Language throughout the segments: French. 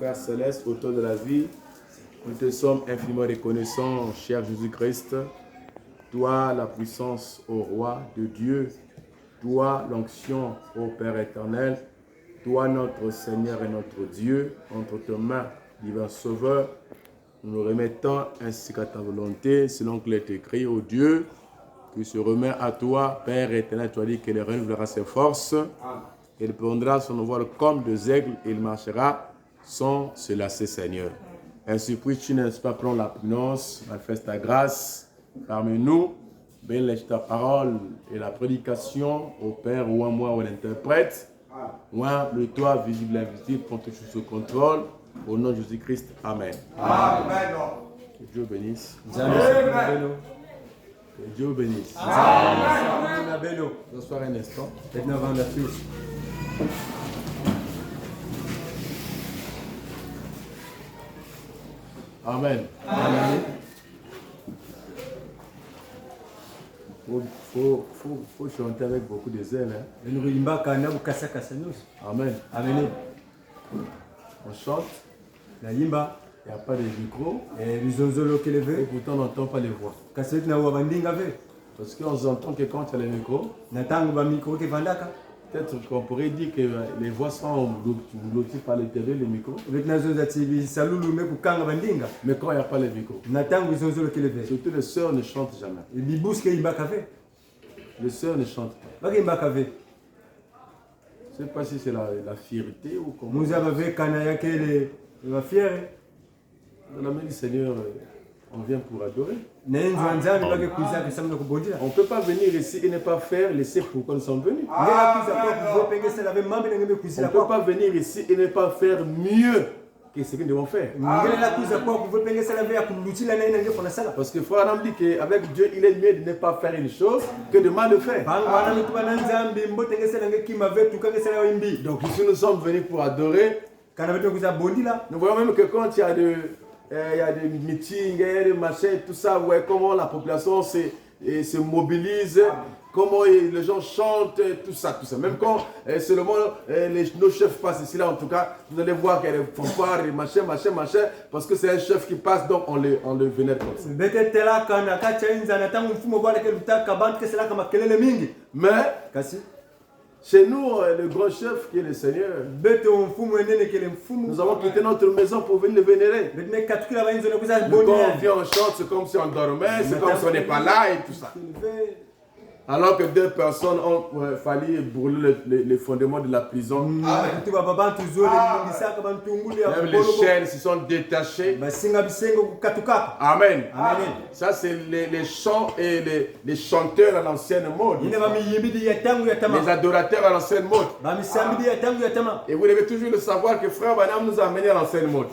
Père Céleste, auteur de la vie, nous te sommes infiniment reconnaissants, cher Jésus-Christ. Toi, la puissance au roi de Dieu. Toi, l'onction au Père éternel. Toi, notre Seigneur et notre Dieu, entre tes mains, divin Sauveur, nous nous remettons ainsi qu'à ta volonté, selon qu'il est écrit, ô Dieu, qui se remet à toi, Père éternel. Tu as dit que le renouvellera ses forces. Il prendra son vol comme des aigles et il marchera sans se lasser, Seigneur. Ainsi, puis-tu, n'est-ce pas, prendre la présidence, manifeste ta grâce parmi nous, bénis ta parole et la prédication au Père ou à moi ou à l'interprète. Moi, le toi, visible et invisible, prends tout sous contrôle. Au nom de Jésus-Christ, Amen. Amen. Que Dieu bénisse. Amen. Que Dieu bénisse. Amen. Bonsoir un instant. Amen. Amen. Faut chanter avec beaucoup de zèle. Hein? Amen. Amen. On chante. La yimba. Il n'y a pas de micro. Et pourtant on n'entend pas les voix. Parce qu'on entend que quand il y a le micro, peut-être qu'on pourrait dire que les voix sont bloquées par l'intérieur, les micros. Mais quand il n'y a pas les micros, surtout les sœurs ne chantent jamais. Les sœurs ne chantent pas. Je ne sais pas si c'est la fierté ou comment. Dans la main du Seigneur, on vient pour adorer. On ne peut pas venir ici et ne pas faire laisser pourquoi nous sommes venus. On ne peut pas venir ici et ne pas faire mieux que ce que nous devons faire. Parce que frère Adam dit qu'avec Dieu, il est mieux de ne pas faire une chose que de mal le faire. Donc ici nous sommes venus pour adorer. Nous voyons même que quand il y a des meetings, des machins, tout ça, ouais, comment la population se mobilise, comment les gens chantent, tout ça. Même quand seulement nos chefs passent ici, là, en tout cas, vous allez voir qu'il y a des fanfares, machin, parce que c'est un chef qui passe, donc on le vénère comme ça. Mais, chez nous, le grand chef qui est le Seigneur, nous avons quitté notre maison pour venir le vénérer. Quand on vient, on chante, c'est comme si on dormait, c'est comme si on n'est pas là et tout ça. Alors que deux personnes ont fallu brûler les fondements de la prison. Même les chaînes se sont détachées. Amen. Ça, c'est les chants et les chanteurs à l'ancienne mode. Les adorateurs à l'ancienne mode. Et vous devez toujours le savoir que frère Branham nous a amenés à l'ancienne mode.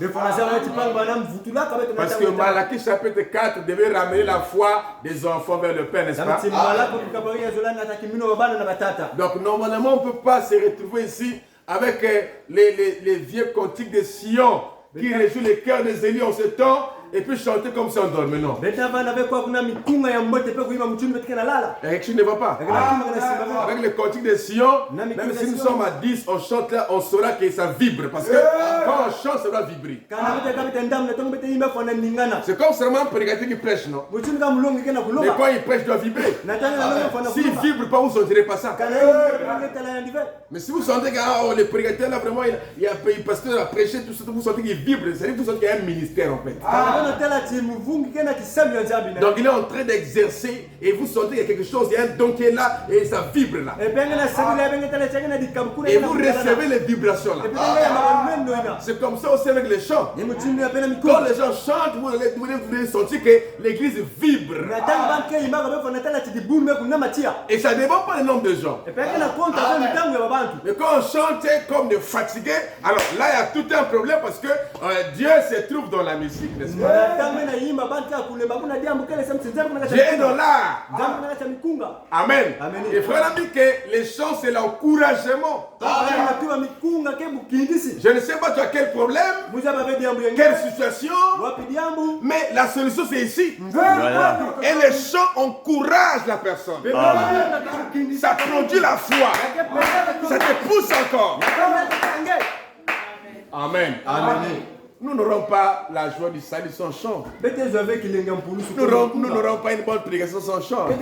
Parce que Malachie chapitre 4 devait ramener la foi des enfants vers le Père, n'est-ce pas? Donc normalement on ne peut pas se retrouver ici avec les vieux cantiques de Sion qui réjouissent les cœurs des élus en ce temps et puis chanter comme si on dormait. Non. Et tu ne vas pas. Avec les cantiques de Sion, même si nous sommes à 10, on chante là, on saura que ça vibre. Parce que quand on chante, ça doit vibrer. C'est comme seulement un prédicateur qui prêche, non? Mais quand il prêche, il doit vibrer. S'il ne vibre pas, vous ne sentirez pas ça. Mais si vous sentez que le prédicateur là, vraiment, il pasteur a prêché, tout ça, vous sentez qu'il vibre. C'est-à-dire que vous sentez qu'il y a un ministère en fait. Donc il est en train d'exercer et vous sentez qu'il y a quelque chose, il y a un don qui est là et ça vibre là. Et vous recevez les vibrations là. C'est comme ça aussi avec les chants. Quand les gens chantent, vous allez sentir que l'église vibre. Et ça ne dépend pas du nombre de gens. Mais quand on chante comme des fatigués, alors là il y a tout un problème parce que Dieu se trouve dans la musique, n'est-ce pas? Dieu est dans l'art. Amen. Et frère a dit que les chants c'est l'encouragement. Je ne sais pas tu as quel problème, quelle situation, mais la solution c'est ici. Et les chants encouragent la personne. Ça produit la foi. Ça te pousse encore. Amen. Amen. Nous n'aurons pas la joie du salut sans chant. Nous Nous n'aurons pas une bonne prédication sans chant. Quand On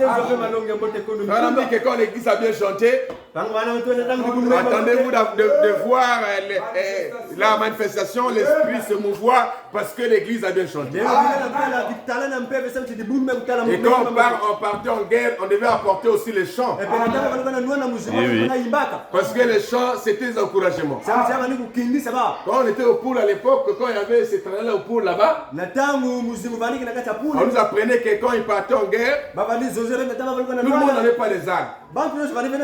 a dit que quand l'église a bien chanté, attendez-vous de voir la manifestation, l'esprit se mouvoir parce que l'église a bien chanté. Et quand on partait en guerre, on devait apporter aussi les chants. Parce que les chants, c'était des encouragements. Quand on était au pool à l'époque, quand il y avait ces trains-là au pool là-bas, on nous apprenait que quand ils partaient en guerre, tout le monde n'avait pas les armes. Il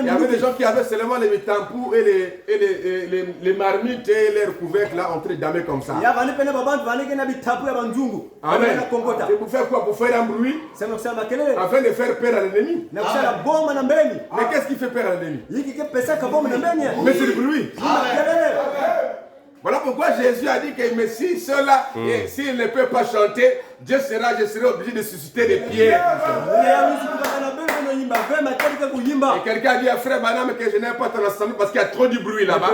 y avait des gens qui avaient seulement les tampous et les marmites et les couvercles là en train d'amener comme ça. Amen. Et pour faire quoi? Pour faire un bruit, afin de faire peur à l'ennemi. Mais qu'est-ce qui fait peur à l'ennemi? Mais c'est le bruit. Voilà pourquoi Jésus a dit que mais si ceux-là, s'ils ne peuvent pas chanter, je serai obligé de susciter des pierres. Et quelqu'un a dit à frère madame que je n'aime pas ton ensemble parce qu'il y a trop du bruit là-bas.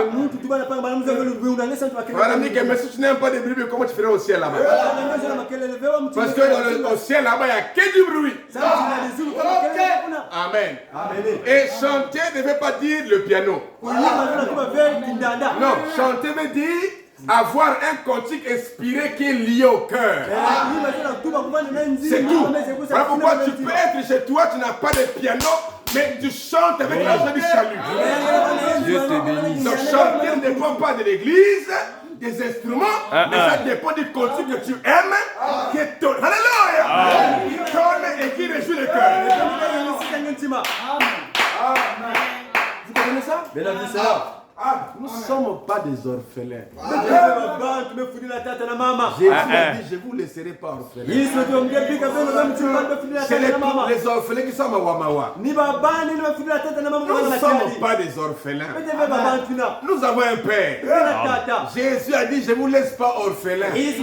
Madame dit que mais si tu n'aimes pas de bruit, comment tu ferais au ciel là-bas? Parce que au ciel là-bas, il n'y a que du bruit. Amen. Et chanter ne veut pas dire le piano. Non, chanter veut dire avoir un cantique inspiré qui est lié au cœur. C'est tout. Voilà pourquoi tu peux être chez toi, tu n'as pas de piano, mais tu chantes avec la joie du salut. Dieu te bénisse. Donc chanter ne dépend pas de l'église, des instruments, mais ça dépend du cantique que tu aimes, qui est ton. Alléluia! Qui tourne et qui réjouit le cœur. Vous comprenez ça? Nous ne sommes pas des orphelins. Jésus a dit, je ne vous laisserai pas orphelins. C'est les orphelins qui sont à Wamawa. Nous ne sommes pas des orphelins. Nous avons un Père. Jésus a dit, je ne vous laisse pas orphelins. Je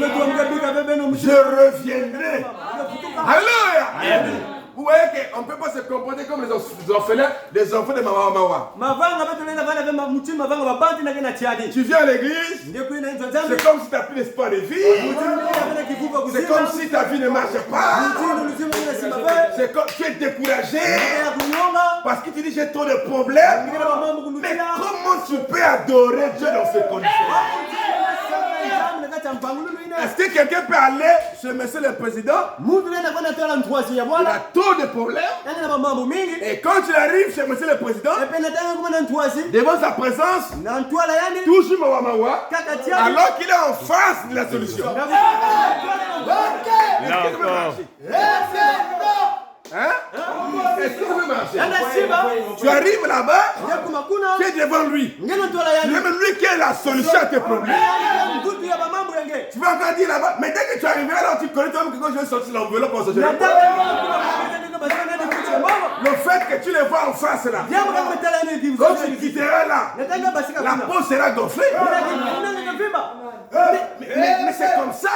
reviendrai. Alléluia. Vous voyez qu'on ne peut pas se comporter comme les orphelins, des enfants de Mama. Tu viens à l'église, c'est comme si tu n'as plus l'espoir de vie. C'est comme si ta vie ne marche pas. C'est comme tu es découragé parce que tu dis j'ai trop de problèmes. Mais comment tu peux adorer Dieu dans ces conditions? Est-ce que quelqu'un peut aller chez monsieur le président? Il a trop de problèmes. Et quand tu arrives chez monsieur le président, devant sa présence, toujours Mawamawa, alors qu'il est en face de la solution. Est-ce que ça peut marcher? Tu arrives là-bas, tu es devant lui. C'est même lui qui est la solution à tes problèmes. Tu vas encore dire là-bas, mais dès que tu arriveras là, tu connais toi-même que quand je vais sortir l'enveloppe pour sortir. Le fait que tu les vois en face là, quand tu quitteras là, la peau sera gonflée. Mais c'est comme ça.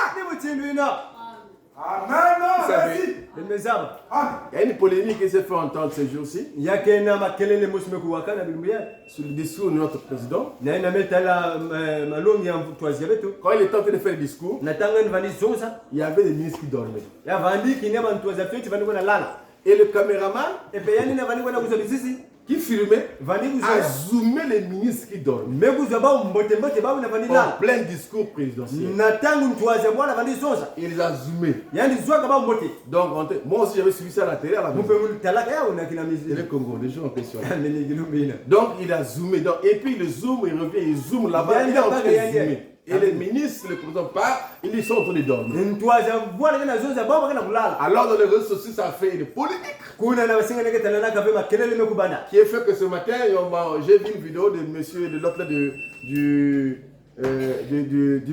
Il y a une polémique qui s'est fait entendre ces jours-ci sur le discours de notre président. Quand il était en train de faire le discours, il y avait des ministres qui dormaient. Et le caméraman qui filmait a zoomé les ministres qui dorment en plein discours présidentiel. Il les a zoomés. Donc moi aussi j'avais suivi ça à la télé à la maison. Les Congo, les gens en question. Donc il a zoomé. Donc, et puis il zoome, il revient, il zoome là-bas. Il est en train de zoomer. Et les ministres, le président part, ils sont en train de dormir. Alors dans les réseaux sociaux, ça a fait une polémique. Qui est fait que ce matin, j'ai vu une vidéo de monsieur, de l'autre du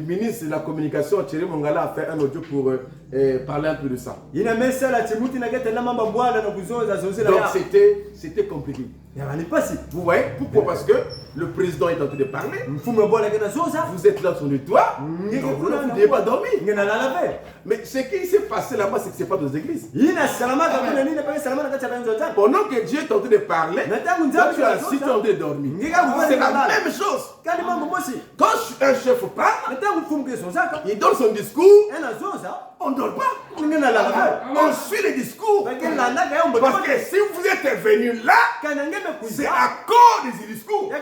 ministre de la communication, Thierry Mongala, a fait un audio pour parler un peu de ça. Ina mesala timuti na gete na mamba bwana na kuzoza zozela Donc ya. c'était compliqué. Ya bani pasi. Vous voyez pourquoi? Parce que le président est en train de parler. Mfumo bwana gena zoza. Vous êtes là sur le toit. Donc vous ne devez pas dormir. Ngena la lave. Mais ce qui s'est passé là-bas, c'est que ce n'est pas dans les églises. Ina salama ka kuna nini pa salama na kati ya nzota. Pendant que Dieu est en train de parler, toi tu es assis en train de dormir. C'est la même chose. Kani mambo mosi. Quand un chef parle, Nata mfumo ke zoza ka. il donne son discours, Ena zoza. on ne dort pas. Ngena la lave. On suit le discours. Parce que si vous êtes venu là, c'est à cause de ce discours.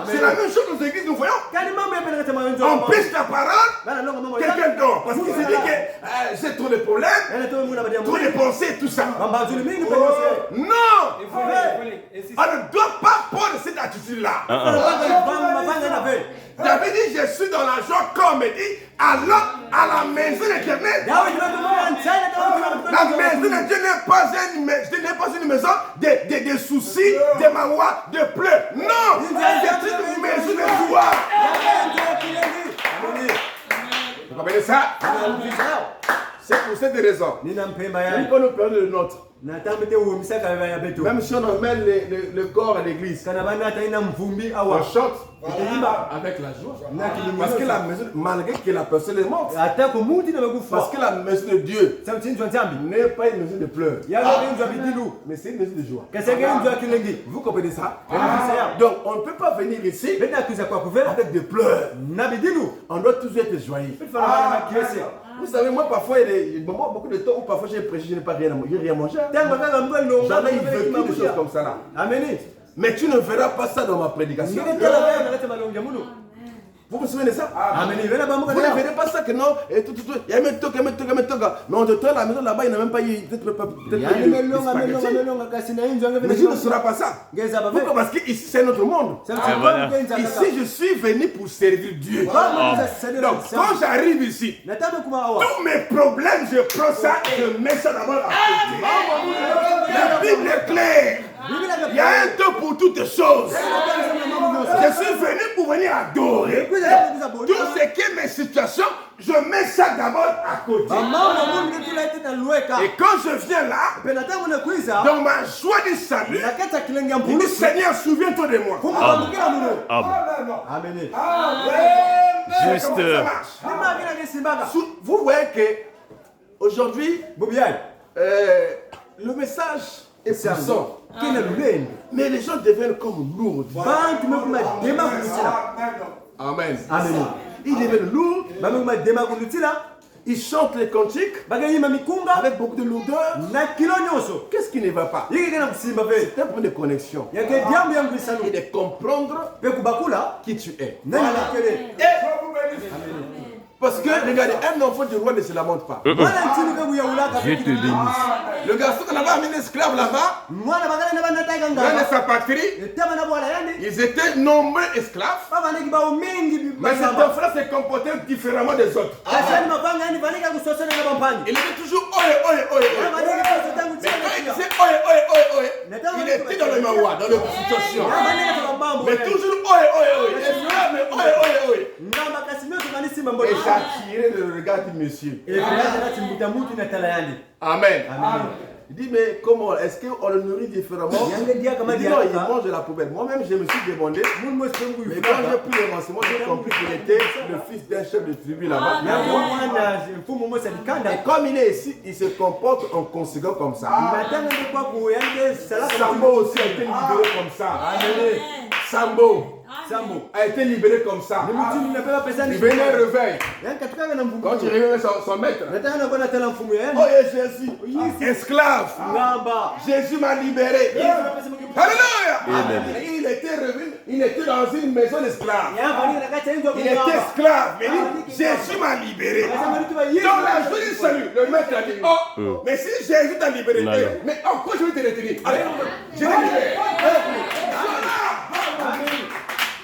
C'est la même chose dans les églises, nous voyons. On prêche la parole, quelqu'un dort. Parce qu'il se dit que j'ai trop de problèmes, trop de pensées, tout ça. Non, on ne doit pas prendre cette attitude-là. David dit, je suis dans la joie, comme il dit, alors à la maison éternelle. La maison de Dieu n'est pas une maison de soucis, de marois, de pleurs. Non, c'est une maison de joie. Vous comprenez ça? C'est pour cette raison. Quand nous prenons le nôtre, même si on emmène le corps à l'église, on chante avec la joie. Parce que la maison, malgré que la personne est morte, parce que la maison de Dieu n'est pas une maison de pleurs, mais c'est une maison de joie. Vous comprenez ça? Donc on ne peut pas venir ici avec des pleurs. On doit toujours être joyeux. Vous savez, moi parfois, il y a beaucoup de temps où parfois j'ai prêché, je n'ai rien mangé. J'en ai vécu des choses comme ça là. Mais tu ne verras pas ça dans ma prédication. Vous vous souvenez de ça? Vous ne verrez pas ça que non, et tout, il y a mes tocs, mais on te tourne à la maison là-bas, il n'a même pas eu, mais tu ne sauras pas ça. Pourquoi? Parce qu'ici c'est notre monde. Ici je suis venu pour servir Dieu. Donc quand j'arrive ici, tous mes problèmes, je prends ça et je mets ça d'abord à côté. La Bible est claire. Il y a un temps pour toutes choses. Je suis venu pour venir adorer. Tout ce qui est mes situations, je mets ça d'abord à côté. Et quand je viens là, dans ma joie du salut, il dit Seigneur, souviens-toi de moi. Amen. Juste. Vous voyez que aujourd'hui, le message est puissant. Mais les gens deviennent comme lourds. Amen. Ils deviennent lourds. Ils chantent les cantiques avec beaucoup de lourdeur. Qu'est-ce qui ne va pas? C'est un point de connexion et de comprendre qui tu es. Parce que, regardez, un enfant du roi ne se lamente pas. Je te bénisse. Le garçon qu'on avait amené esclave là-bas, dans sa patrie, ils étaient nombreux esclaves. Mais cet enfant se comportait différemment des autres. Il était toujours oye. Mais quand il disait oye, il était dans le mawa, dans le situation. Mais toujours oye. Et ça attirait le regard du monsieur. Amen. Il dit, mais comment? Est-ce qu'on le nourrit différemment? Il dit, non, il mange de la poubelle. Moi-même, je me suis demandé. Mais quand j'ai pris les renseignements, j'ai compris qu'il était le fils d'un chef de tribu là-bas. Et comme il est ici, il se comporte en conséquent comme ça. Sambo aussi a été libéré comme ça. Sambo a été libéré comme ça. Il venait au réveil. Quand il réveillait son maître. Oh Jésus, esclave. Jésus m'a libéré. Alléluia. Il était revenu. Il était dans une maison d'esclaves. Il était esclave. Jésus m'a libéré. Dans la journée du salut, le maître a dit, oh, mais si Jésus t'a libéré, mais pourquoi je vais te retenir? Allez, je l'ai libéré.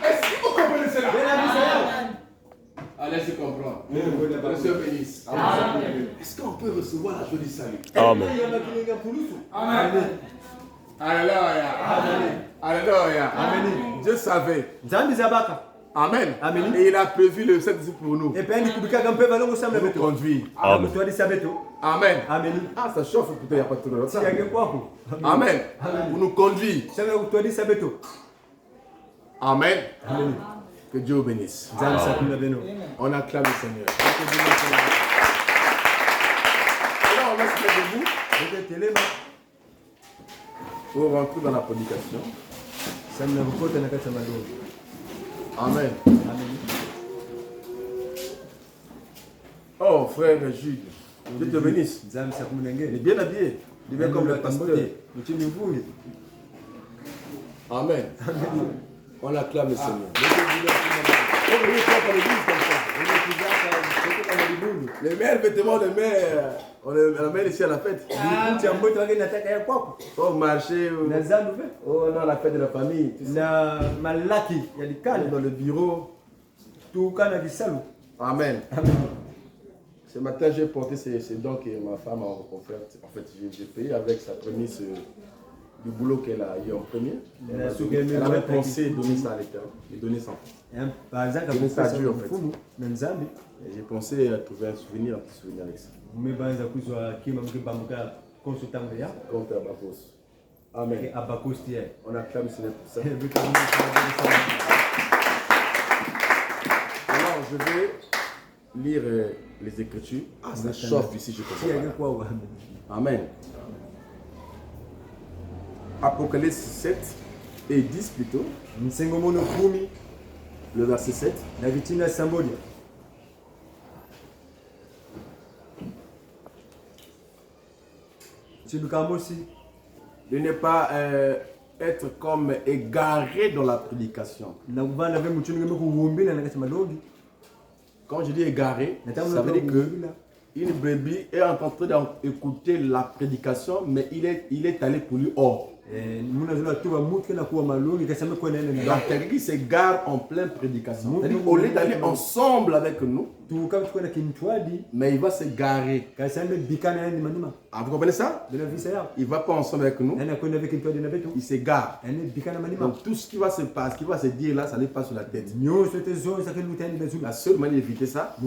Est-ce que vous comprenez cela? Allez-y comprendre. Monsieur bénisse. Est-ce qu'on peut recevoir la joie du salut? Amen. Alléluia. Alléluia. Dieu savait Amen. Amen. Et il a prévu le Saint-Esprit pour nous. Et puis, il y a un peu de Pour nous conduire. Amen. Amen. Amen. Ah, ça chauffe, peut-être, il n'y a pas de tout Si il y a quelque chose. Amen. Pour nous conduire. Amen. Amen. Que Dieu vous bénisse. Amen. On acclame le Seigneur. Alors, on va se mettre debout pour rentrer dans la prédication. Amen. Oh, frère Jules, Dieu te bénisse. Il est bien habillé. Il est bien comme le pasteur. Amen. On acclame le Seigneur. Les meilleurs vêtements de mer, on les amène ici à la fête. Au marché, oh non, la fête de la famille. Dans le bureau. Amen. Ce matin, j'ai porté ces dons que ma femme m'a offert. En fait, j'ai payé avec sa prémisse du boulot qu'elle a eu en premier. Elle avait pensé donner ça à l'État, et donner ça. Donner ça à Dieu en fait. Et j'ai pensé à trouver un souvenir, petit souvenir avec ça. Compte à Bakos. Amen. On acclame le Seigneur pour ça. Alors, je vais lire les Écritures. Ah, ça chauffe ici, je comprends pas. Amen. Apocalypse 7 et 10 plutôt. Le verset 7. De ne pas être comme égaré dans la prédication. Quand je dis égaré, ça veut dire que une brebis est en train d'écouter la prédication, mais il est allé pour lui hors. Donc quelqu'un qui s'égare en pleine prédication. C'est-à-dire au lieu d'aller ensemble avec nous, mais il va s'égarer. Ah, vous comprenez ça? Il ne va pas ensemble avec nous. Il s'égare. Donc tout ce qui va se passer, ce qui va se dire là, ça ne pas sur la tête. La seule manière d'éviter ça,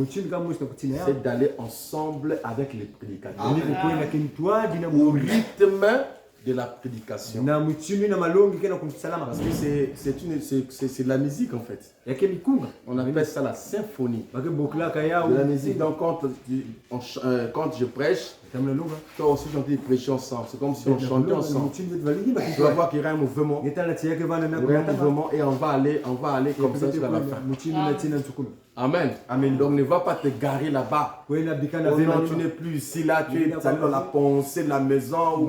c'est d'aller ensemble avec les prédicateurs. Au rythme de la prédication. Parce que c'est de la musique en fait. On appelle ça la symphonie. De la musique. Donc quand je prêche, toi aussi tu prêches ensemble. C'est comme si on chantait ensemble. Tu vas voir qu'il y aura un mouvement. Il y aura un mouvement et on va aller comme ça jusqu'à la fin. Amen. Amen. Donc ne va pas te garer là-bas. Oh non, tu n'es plus ici, là, tu es dans la pensée de la maison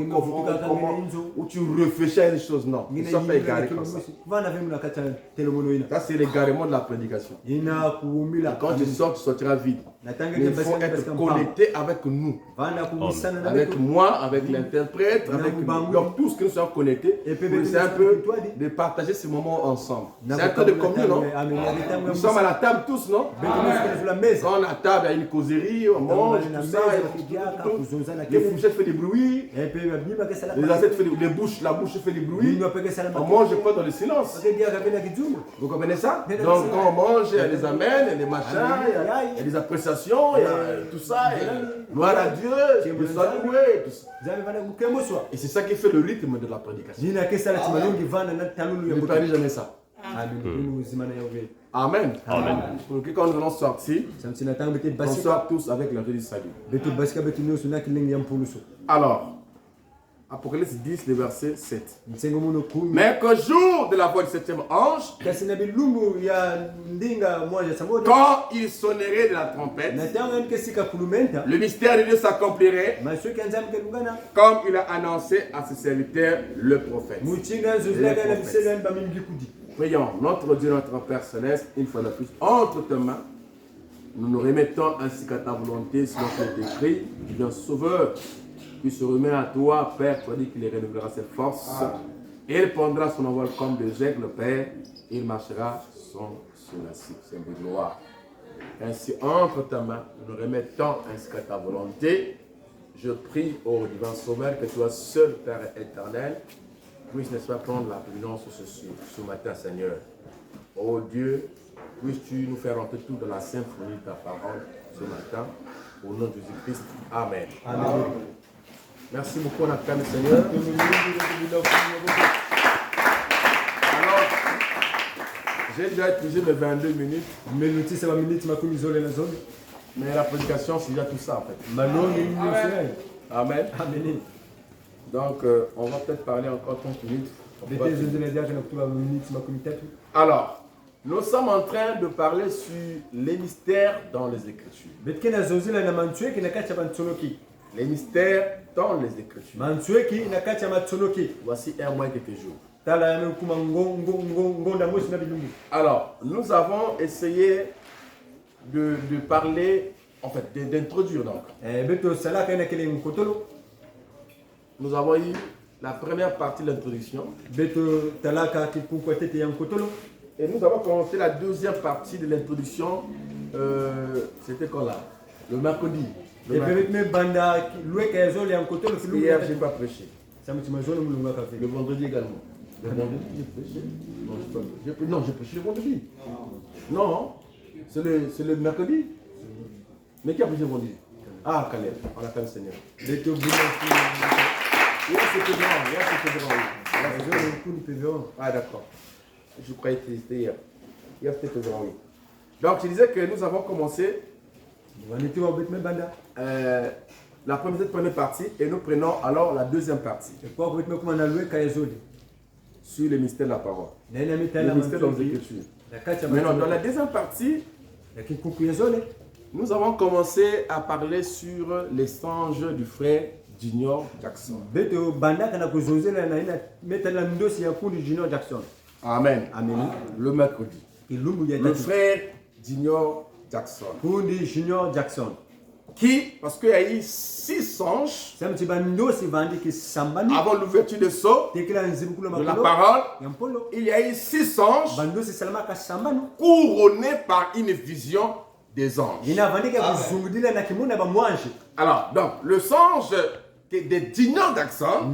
où tu réfléchis à une chose. Non, ne sois pas égaré comme ça. Ça, c'est l'égarement de la prédication. Et quand tu sors, tu sortiras vide. Il faut être connecté avec nous. Avec moi, avec l'interprète, avec donc tous que nous sommes connectés. C'est un peu de partager ce moment ensemble. C'est un peu de communion, non? Nous sommes à la table tous, non? Quand on est à table, il y a une causerie, on mange, tout ça. Les fourchettes font des bruits. Les assiettes font des bouches, la bouche fait des bruits. On mange pas dans le silence. Vous comprenez ça? Donc quand on mange, il y a des amens, il y a des machins, il y a des appréciations. Il y a tout ça, gloire à Dieu, Dieu soit loué, tout ça. Et c'est ça qui fait le rythme de la prédication. Ne perdez jamais ça. Amen. Amen. Pour que quand nous allons sortir, on sort tous avec le du salut. Alors, Apocalypse 10, le verset 7. Mais qu'au jour de la voix du septième ange, quand il sonnerait de la trompette, le mystère de Dieu s'accomplirait comme il a annoncé à ses serviteurs, le prophète. Prions, notre Dieu, notre Père Céleste, une fois de plus, entre tes mains, nous nous remettons ainsi qu'à ta volonté, selon tes décrets, bien sauveur, qui se remet à toi, Père, tu as dit qu'il renouvelera ses forces, et il prendra son envol comme des aigles, Père, et il marchera sur la cible de gloire. Ainsi, entre tes mains, nous nous remettons ainsi qu'à ta volonté. Je prie au divin Sauveur que toi seul, Père éternel, puisse, n'est-ce pas, prendre la présidence ce matin, Seigneur. Oh Dieu, puisses-tu nous faire rentrer tout dans la symphonie de ta parole ce matin. Au nom de Jésus-Christ. Amen. Amen. Merci beaucoup, on acclame le Seigneur. Alors, j'ai déjà épuisé mes 22 minutes. Mais la prédication, c'est déjà tout ça en fait. Amen. Amen. Donc, on va peut-être parler encore 30 minutes. Alors, nous sommes en train de parler sur les mystères dans les Écritures. Les mystères dans les Écritures. Voici un mois et quelques jours. Alors, nous avons essayé de parler, en fait, d'introduire donc. Nous avons eu la première partie de l'introduction. Et nous avons commencé la deuxième partie de l'introduction. C'était quand là? Le mercredi. Hier, je n'ai pas prêché. Le vendredi également. Le vendredi, j'ai prêché. Non, j'ai prêché le vendredi. Non, c'est le mercredi. Mais qui a prêché le vendredi? Ah, Caleb, on attend le Seigneur. Ah, d'accord. Je croyais que c'était hier. Hier, c'était oui. Donc, je disais que nous avons commencé la première partie et nous prenons alors la deuxième partie sur les mystères de la parole. Les mystères dans les Écritures. Maintenant, dans la deuxième partie, nous avons commencé à parler sur les songes du frère Junior Jackson. Amen. Amen. Le mercredi. Le frère Junior Jackson. Qui, parce qu'il y a eu 6 songes avant l'ouverture des sceaux de la parole, il y a eu 6 songes couronnés par une vision des anges. Alors, donc, le songe de Junior Jackson,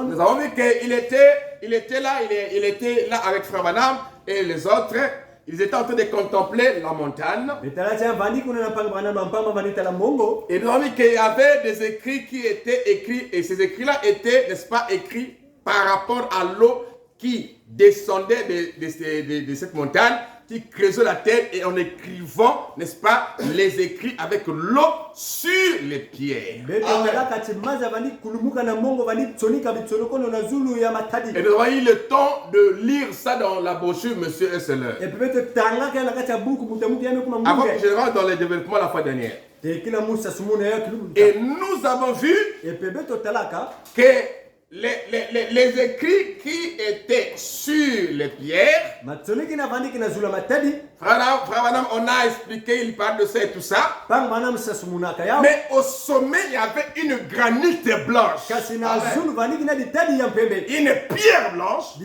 nous avons vu qu'il était là avec Frère Branham et les autres. Ils étaient en train de contempler la montagne. Et nous avons vu qu'il y avait des écrits qui étaient écrits. Et ces écrits-là étaient, n'est-ce pas, écrits par rapport à l'eau qui descendait de cette montagne, qui creusait la terre, et en écrivant, n'est-ce pas, les écrits avec l'eau sur les pierres. Et nous avons eu le temps de lire ça dans la brochure Monsieur Esseler. Avant que je rentre dans le développement la fois dernière. Et nous avons vu que les écrits qui étaient sur les pierres, Frère Branham, on a expliqué, il parle de ça et tout ça. Mais au sommet, il y avait une granite blanche. Une pierre blanche où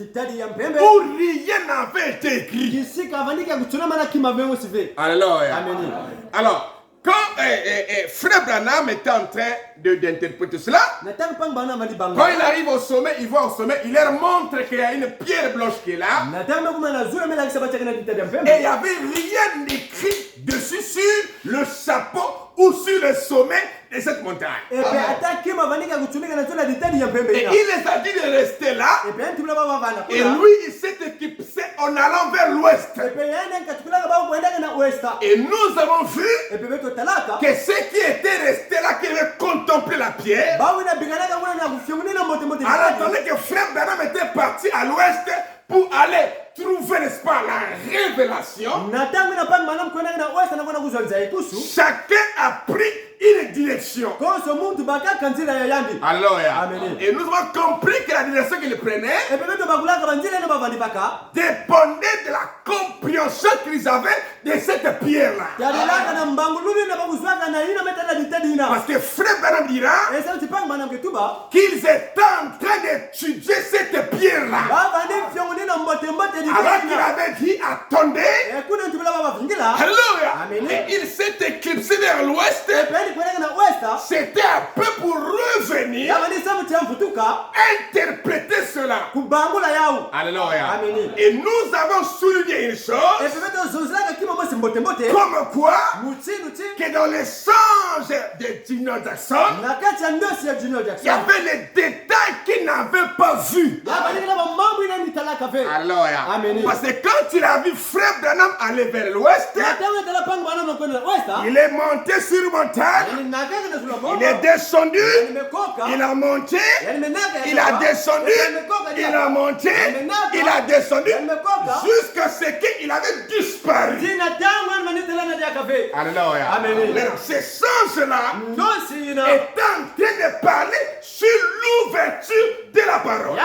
rien n'avait été écrit. Alors, quand Frère Branham était en train d'interpréter cela, quand il arrive au sommet, il voit au sommet, il leur montre qu'il y a une pierre blanche qui est là. Et il n'y avait rien d'écrit dessus sur le chapeau ou sur le sommet de cette montagne. Et il les a dit de rester là. Et lui, il s'est équipé en allant vers l'ouest. Et nous avons vu que ceux qui étaient restés là, qui avaient contemplé la pierre, alors attendez que Frère Branham était parti à l'ouest pour aller trouver, n'est-ce pas, la révélation. Chacun a pris une direction. Alors, et nous avons compris que la direction qu'il prenait dépendait de la compréhension qu'ils avaient de cette pierre-là. Parce que Frère Branham dira qu'ils étaient en train d'étudier cette pierre-là. Alors qu'il avait dit, attendez. Alléluia. Et il s'est éclipsé vers l'ouest. c'était un peu pour revenir interpréter cela. Alléluia. Et nous avons souligné une chose, comme quoi que dans les songes de Junior Jackson, il y avait les détails qu'il n'avait pas vus. Alléluia. Parce que quand il a vu Frère Branham aller vers l'ouest, il est monté sur une montagne, il est descendu, il a monté, il a descendu, il a monté, il a descendu, jusqu'à ce qu'il avait disparu. Alléluia. Ces songes-là est en train de parler sur l'ouverture de la parole.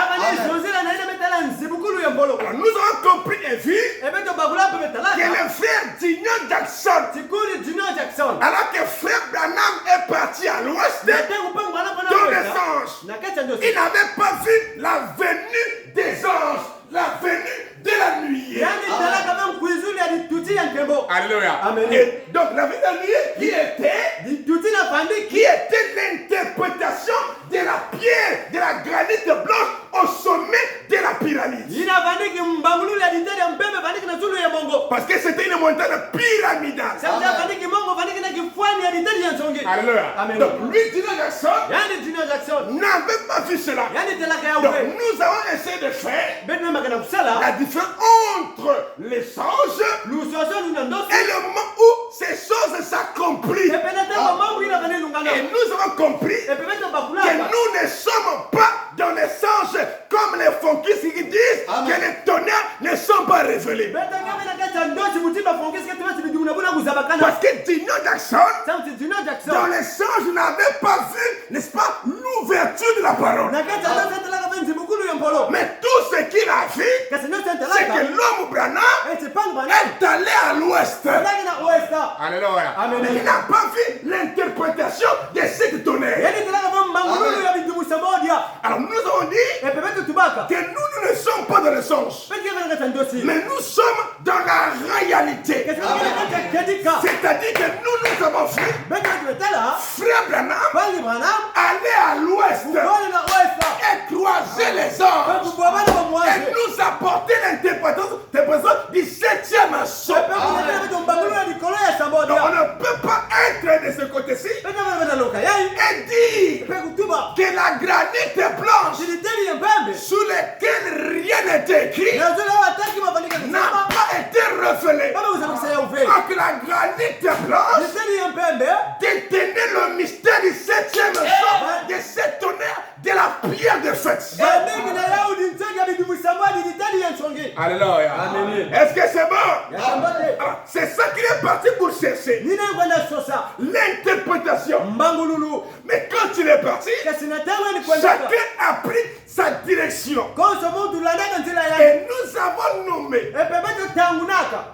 Alors, nous avons compris et vu que le frère Junior Jackson, alors que frère Branham est parti à l'ouest, dans les anges, il n'avait pas vu la venue des anges, la venue de la nuit. Alléluia. Et donc la venue de la nuit qui était l'interprétation de la pierre, de la granite blanche au sommet de la pyramide. Parce que c'était une montagne pyramidale. Alléluia. Donc lui, Junior Jackson, n'avait pas vu cela. Donc nous avons essayé de faire la différence entre les songes et le moment où ces choses s'accomplissent. Et nous avons compris que nous ne sommes pas dans les songes comme les fonquistes qui disent que les tonnerres ne sont pas révélés. Parce que Junior Jackson, dans les songes, n'avait pas vu, n'est-ce pas, l'ouverture de la parole. Mais tout ce qu'il a vu, c'est que l'homme Branham est allé à l'ouest. Alléluia. Il n'a pas vu l'interprétation de cette tonnerre. Alors nous avons dit que nous ne sommes pas dans les songes, mais nous sommes dans la réalité. C'est-à-dire que nous avons vu Frère Branham aller à l'ouest et croiser les anges et nous apporter l'interprétation du 7e saut. Donc on ne peut pas être de ce côté-ci et dire que la granite blanche sur laquelle rien n'est écrit n'a pas été révélée. Donc la granite blanche détenait le mystère du 7e saut de cette tonnerre de la pierre de fête. Alléluia. Est-ce que c'est bon? C'est ça qu'il est parti pour chercher. L'interprétation. Mais quand il est parti, chacun a pris sa direction. Et nous avons nommé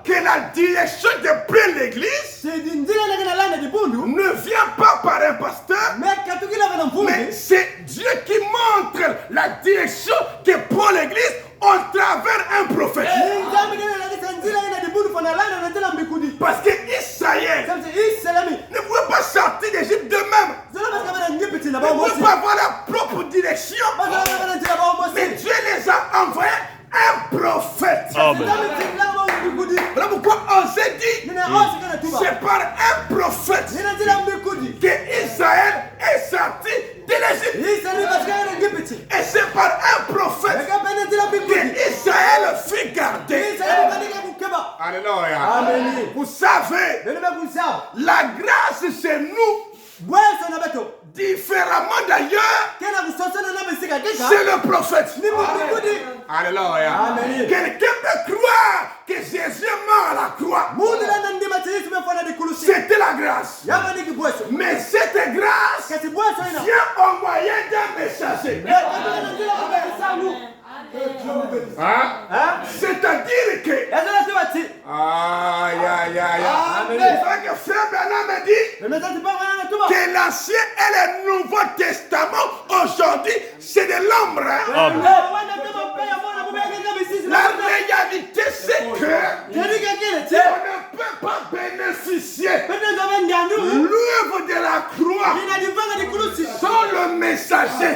que la direction de plein l'église ne vient pas par un pasteur, mais c'est Dieu qui montre la direction que prend l'église au travers un prophète. Parce que Israël ne pouvait pas sortir d'Égypte d'eux-mêmes. Ils ne pouvaient pas avoir la propre direction. Mais Dieu les a envoyés un prophète. Voilà pourquoi on s'est dit, c'est par un prophète que Israël est sorti de l'Égypte. Et c'est par un prophète que Israël fut gardé. Alléluia. Vous savez, la grâce c'est nous. Différemment d'ailleurs, c'est le prophète. Alléluia. Quelqu'un peut croire que Jésus est mort à la croix. C'était la grâce. Mais cette grâce vient au moyen d'un messager. C'est-à-dire que c'est vrai que Frère Branham a dit que l'Ancien et le Nouveau Testament aujourd'hui c'est de l'ombre. La réalité c'est que on ne peut pas bénéficier l'œuvre de la messager.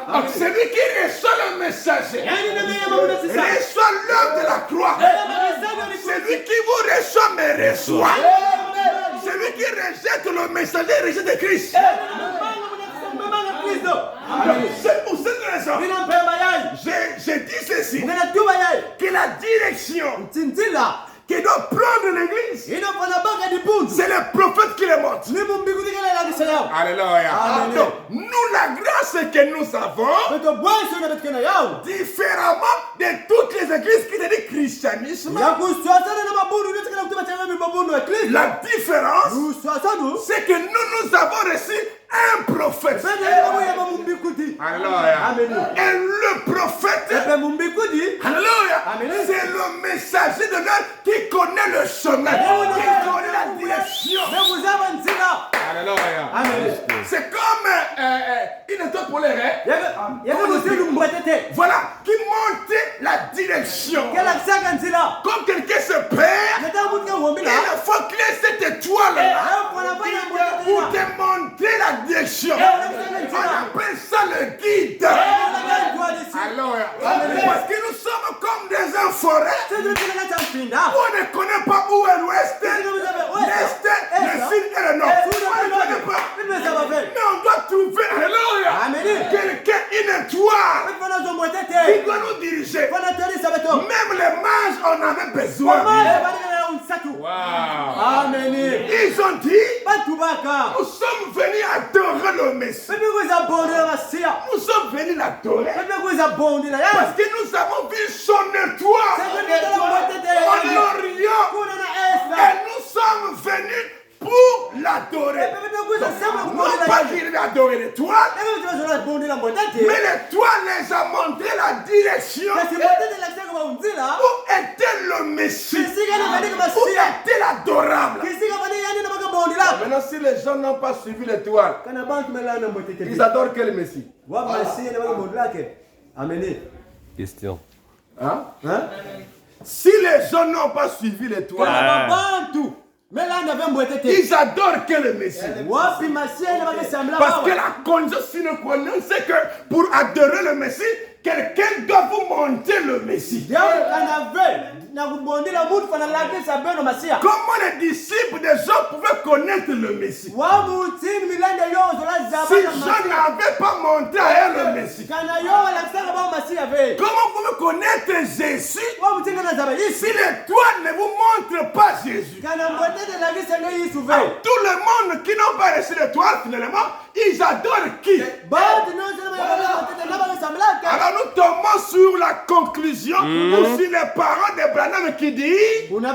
Donc celui qui reçoit le messager reçoit l'œuvre de la croix. Celui qui vous reçoit me reçoit. Celui qui rejette le messager rejette Christ. C'est pour cette raison j'ai dit ceci, que la direction qui doit prendre l'église, c'est le prophète qui le montre. Alléluia. Donc, nous, la grâce que nous avons, différemment de toutes les églises qui dédient christianisme, la différence, c'est que nous avons reçu un prophète. Alléluia. Et le prophète, alléluia, c'est le messager de Dieu qui connaît le chemin, qui connaît la direction. Alléluia. C'est comme une étoile polaire. Voilà, qui montre la direction. Comme quelqu'un se perd, il faut que cette étoile-là pour te montrer la direction. On appelle ça le guide. Alléluia. Parce que nous sommes comme des forêts. On ne connaît pas où est l'ouest, l'est, le sud et le nord. On ne connaît pas. Mais on doit trouver, alléluia, quelqu'un, une étoile qui doit nous diriger. Même les mages en avaient besoin. Wow. Amen. Ils ont dit, nous sommes venus adorer le Messie. Nous sommes venus l'adorer parce que nous avons vu son étoile en Orient et nous sommes venus pour l'adorer. Non pas qu'il va adorer l'étoile, mais l'étoile les a montré la direction. Où était le Messie? Où était l'adorable? Maintenant, si les gens n'ont pas suivi l'étoile, ils adorent quel Messie? Question. Hein? Si les gens n'ont pas suivi l'étoile, ils adorent quel Messie? Parce que la condition sine qua non, c'est que pour adorer le Messie, quelqu'un doit vous montrer le Messie. Comment les disciples des gens pouvaient connaître le Messie? Si Jean n'avait pas montré à elle le Messie, comment vous pouvez connaître Jésus si l'étoile ne vous montre pas Jésus? Tout le monde qui n'a pas reçu l'étoile, finalement, ils adorent qui? Alors nous tombons sur la conclusion, ou sur les parents d'Abraham qui disent, beaucoup de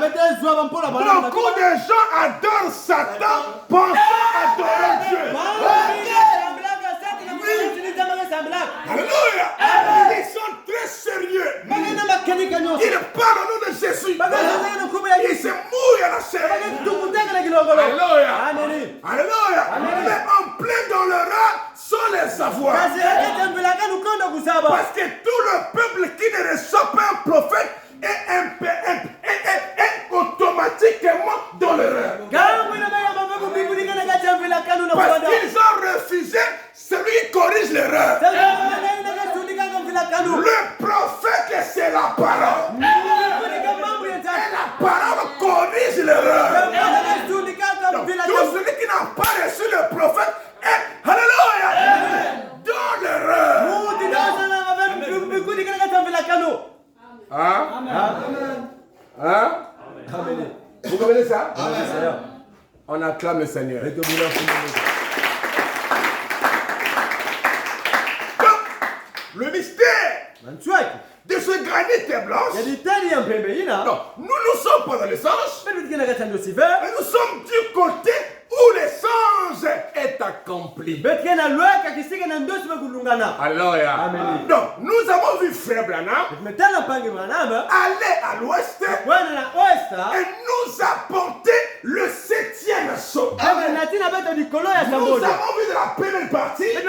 gens adorent Satan pensant adorer Dieu. Alléluia. Ils sont très sérieux. Ils parlent au nom de Jésus. Ils se mouillent à la chair. Alléluia. Alléluia. Mais en plein dans le rat sans les savoir. Parce que tout le peuple qui ne reçoit pas un prophète est automatiquement dans l'erreur. Parce qu'ils ont refusé celui qui corrige l'erreur. Le prophète, c'est la parole. Et la parole corrige l'erreur. Donc, tout celui qui n'a pas reçu le prophète est, alléluia, dans l'erreur. Hein? Hein? Vous comprenez ça? On acclame le Seigneur. Le mystère de ce granit blanche. Non, nous ne sommes pas dans les anges, mais nous sommes du côté où l'essence est accomplie. Alléluia. Donc, nous avons vu Frère Branham aller à l'ouest et nous apporter le 7e saut. Nous avons vu de la première partie que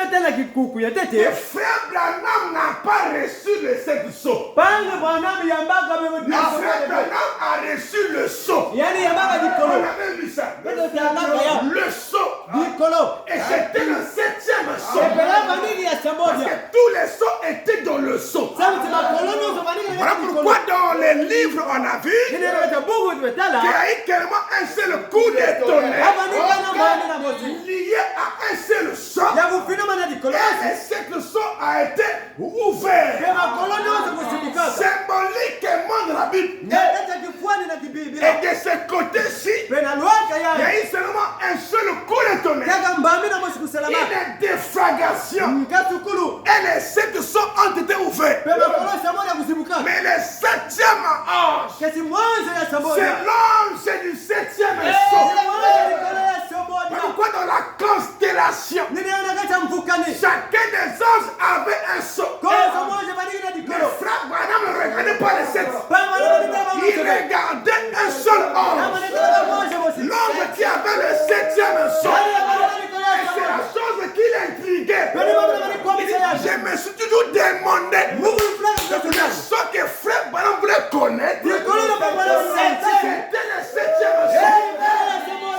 Frère Branham n'a pas reçu les 7 sceaux. Pange Branham yambaka Le bebe frère Branham a reçu le sceau. yani yambaka On dikolo a même lu ça. Le sceau. dikolo Et c'était le 7e sceau. epela vanigi ya Parce Sambodia que tous les sceaux étaient dans le sceau. sabuti makolo nyonso vanigi Voilà pourquoi dans les livres on a vu qu'il ninaeta buku tubetala y a eu carrément un seul coup de tonnerre avanika na mbani na mozi lié à un seul sceau. ya kufinama na dikolo Et cette sceau a été ouvert. pe makolo nyonso kusibikaka Symboliquement dans la Bible. ete kifuani na kibibila Et de ce côté-ci, pe na lwaka il y a yayo eu seulement un seul coup de tonnerre. kaka mbami na mosi kusalama Une défragration. nkatukulu Et les 7 sceaux ont été ouverts. pe makolo ya Sambodia kusibukaka Mais le 7e ange, kesi mwanzo ya c'est Sambodia l'ange du 7e sceau. mwanzo ya dikolo ya Sambodia Pourquoi dans la constellation, niliona kata mvukani chacun des anges avait un sceau. kozo moja vanigi na Le dikolo frère Branham ne regardait pas les 7. pamba na vitaba Il regardait un seul kama ange. nitaka moja mosi L'ange qui avait le 7e sceau. yani ya baba dikolo ya Et c'est la Sambodia chose qui l'intriguait. pele baba na kwa Il dit, bisa ya je me suis toujours demandé Mungu fulani le kwa sceau que frère Branham voulait connaître. dikolo na baba na sente C'était le 7e sceau.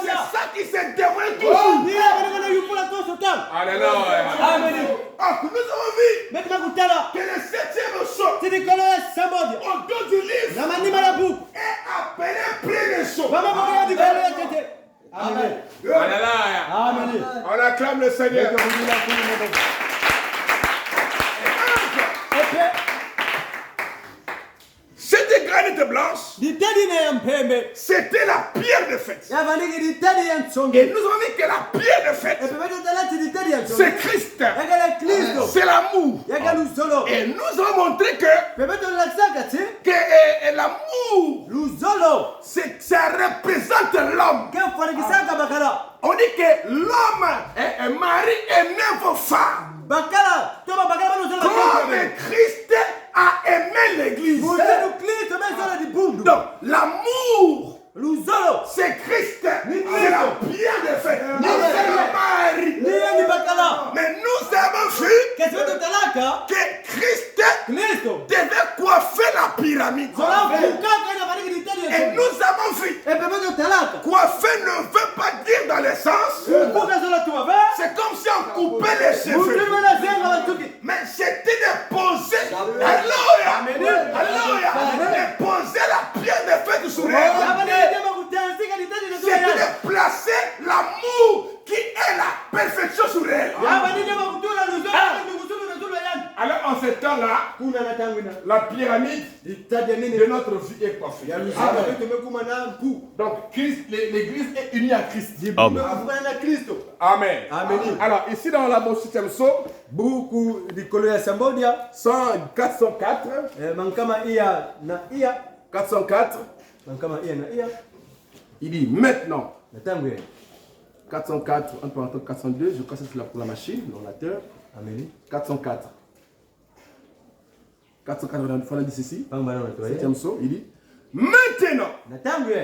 C'est ça qui s'est dévoilé toujours. ni ya baba na yupula koso tam Alléluia. amen Ah, nous avons vu mekma kutala que le 7e sceau, ti dikolo ya Sambodia au dos du livre, na manima ya buku est appelé premier sceau. baba baba ya dikolo ya tete amen Alléluia. amen On acclame le Seigneur. epe Cette granite blanche, ditadi na ya mpembe c'était la pierre de fête. ya vanigi ditadi ya Et ntsonge nous avons vu que la pierre de fête, epe betotala ti ditadi ya ntsonge c'est Christ. yakala Kristo C'est l'amour. yaka luzolo Et nous avons montré que, pe betolakisaka ti l'amour, luzolo ça représente l'homme. ke fanikisaka bakala On dit que l'homme est un mari et neuf femmes. bakala to bakala baluzolo Comme Christ a aimé l'église. muzelu Kristo bezala di bundu Donc, l'amour, luzolo c'est Christ. C'est la pierre de fête. C'est le mari. niye ni bakala Mais nous avons vu kesi betotalaka que Christ Kristo devait coiffer la pyramide. zola fukaka na vanigi ditadi ya Et ntsonge nous avons vu, epe betotalaka coiffer ne veut pas dire dans le sens, kumbuka zola tumabe c'est comme si on coupait les cheveux. muzelu banazenga batuki Mais c'était de poser, alléluia, alléluia, de poser la pierre de fête sur elle. avanigidema kutansika ditadi na zola C'était ya de placer l'amour qui est la perfection sur elle. avanigidema kutula luzolo ndungusulu na zola ya Alors en ce temps-là, kuna na tangwina la pyramide ditadi ya nini de notre vie est coiffée. ya luzolo tumekuma na mpu Donc Christ, l'église est unie à Christ. Amen. tumekufana na Kristo Amen. Amen. Alors ici dans la bonne système saut, buku dikolo ya Sambodia 404, mankama iya na iya 404, mankama iya na iya il dit maintenant, na tangwe 404, entre parenthèses 402, je crois que c'est pour la machine, l'ordinateur, amen 404. 404, il dit ceci, pamba na toya 7e saut, il dit maintenant, na tangwe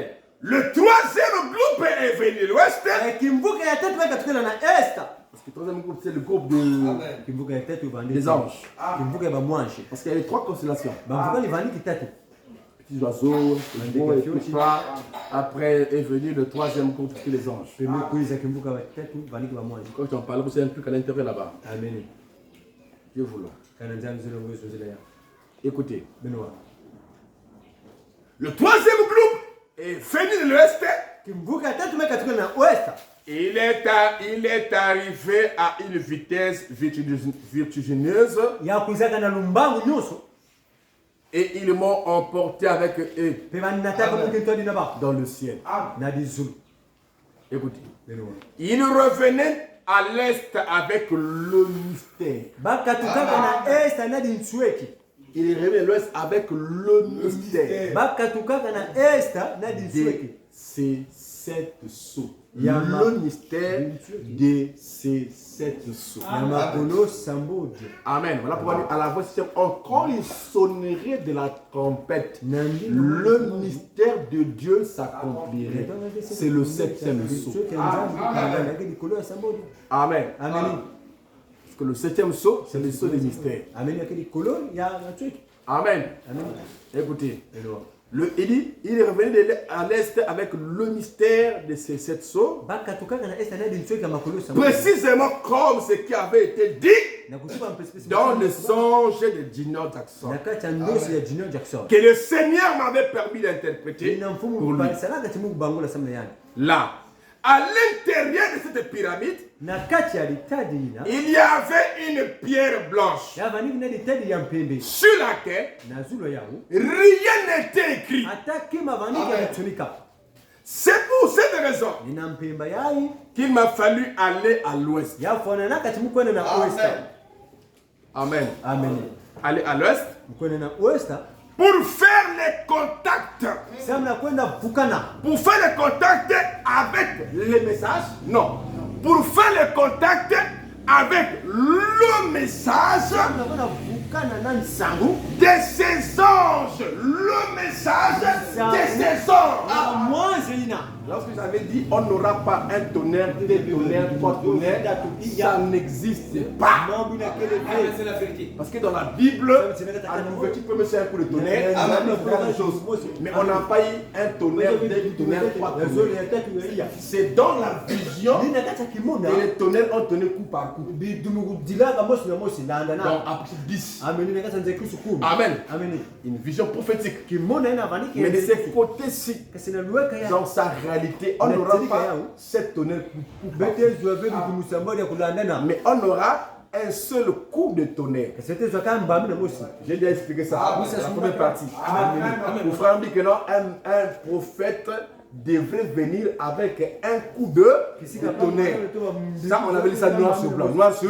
le troisième groupe est venu de l'ouest. kimbuka ya tatu weka tukana na Esther Parce que le troisième groupe, c'est le groupe de, kimbuka ya tatu vandi des anges. kimbuka ya bamwanshi Parce qu'il y a eu 3 constellations. bamvuka ni vandi kitatu Petits oiseaux, les bons et tout ça. Après est venu le troisième groupe, qui est les anges. pembe kuiza kimbuka ya tatu vandi bamwanshi Quand tu en parles, c'est un truc à l'intérieur là-bas. amen Dieu voulant. kana nzambe zelo wezo zela ya Écoutez, benwa le troisième groupe est venu de l'ouest. kimbuka ya tatu weka tukana na Esther Il est arrivé à une vitesse vertigineuse ya kuizaka na lumbangu nyuso et ils m'ont emporté avec eux pe vanataka mukintodi na ba dans le ciel. na dizulu Écoutez, benwa ils revenaient à l'est avec le mystère. bakatukaka na Esther na dinsweki Il est revenu à l'ouest avec le mystère bakatukaka na Esther na de dinsweki ces 7 sceaux. Yama. Le mystère de ces 7 sceaux. ya makolo Sambodia Amen. Voilà pourquoi à la voix système, encore une sonnerie de la trompette. Nandi Le mystère de Dieu s'accomplirait. C'est le 7e sceau. Amen. Amen. Parce que le 7e sceau, c'est le sceau des mystères. Amen. Yakeli kolon ya na truc. Amen. Amen. Écoutez, Hello. il est revenu à l'est avec le mystère de ces 7 sceaux. Baka tukaka na esta na di truc ya makolo sa. Précisément comme ce qui avait été dit Na kutuba mpespesi. dans le songe de Junior Jackson. Na kati ya ndosi ya Junior Jackson. Que le Seigneur m'avait permis d'interpréter Ina mfumu pour lui. mbali salaka timu kubangola samna yani. Là, à l'intérieur de cette pyramide, Na kati ya litadi ina. il y avait une pierre blanche Ya vani na litadi ya mpembe. sur laquelle Na zulo yao. rien n'était écrit. Ataki mavani ya kutunika. C'est pour cette raison Ina mpemba yai. qu'il m'a fallu aller à l'ouest. Ya fona na kati mukwena na oesta. Amen. Amen. Aller à l'ouest Mukwena na oesta. pour faire les contacts. Samna kwenda vukana. Pour faire les contacts avec les messages. Non. Pour faire les contacts avec le message Samna kwenda vukana na nsangu. de ces anges. Le message de ces anges. Mwanzo ina. Lorsque j'avais dit on n'aura pas un tonnerre, deux tonnerres, trois tonnerres, ça n'existe pas. Mambo na kele Amen, ve. c'est la vérité. Parce que dans la Bible, à l'ouverture, tu peux me faire un coup de tonnerre, la même chose. Mais on n'a pas eu un tonnerre, deux tonnerres, trois tonnerres. C'est dans la vision Nina kata kimona. et les tonnerres ont donné coup par coup. Bidumu dilaka mosi na mosi landa Donc na. après 10. Amen nina kata nze kusu kumi. Amen. Amen. Une vision prophétique. Kimona ina vani Mais de ke. ces côtés-ci, Kasi na luweka ya. dans sa réalité, on n'aura pas sept tonnerres coup par coup. Bete zwa ve bidumu sambodi ya kulanda na. Mais on aura un seul coup de tonnerre. Kasi te zwa kamba mbami na mosi. J'ai déjà expliqué ça. oui, ça, la c'est première bon. partie. Mon frère me dit que non, un prophète devrait venir avec un coup de tonnerre. Ça, on avait dit ça noir sur blanc. Noir sur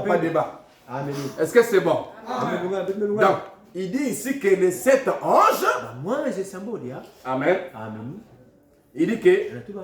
pas de débat. Amen. Est-ce que c'est bon? Donc, Donc, il dit ici que les 7 anges. moi je sambodi ya. Amen. Amen. Il dit que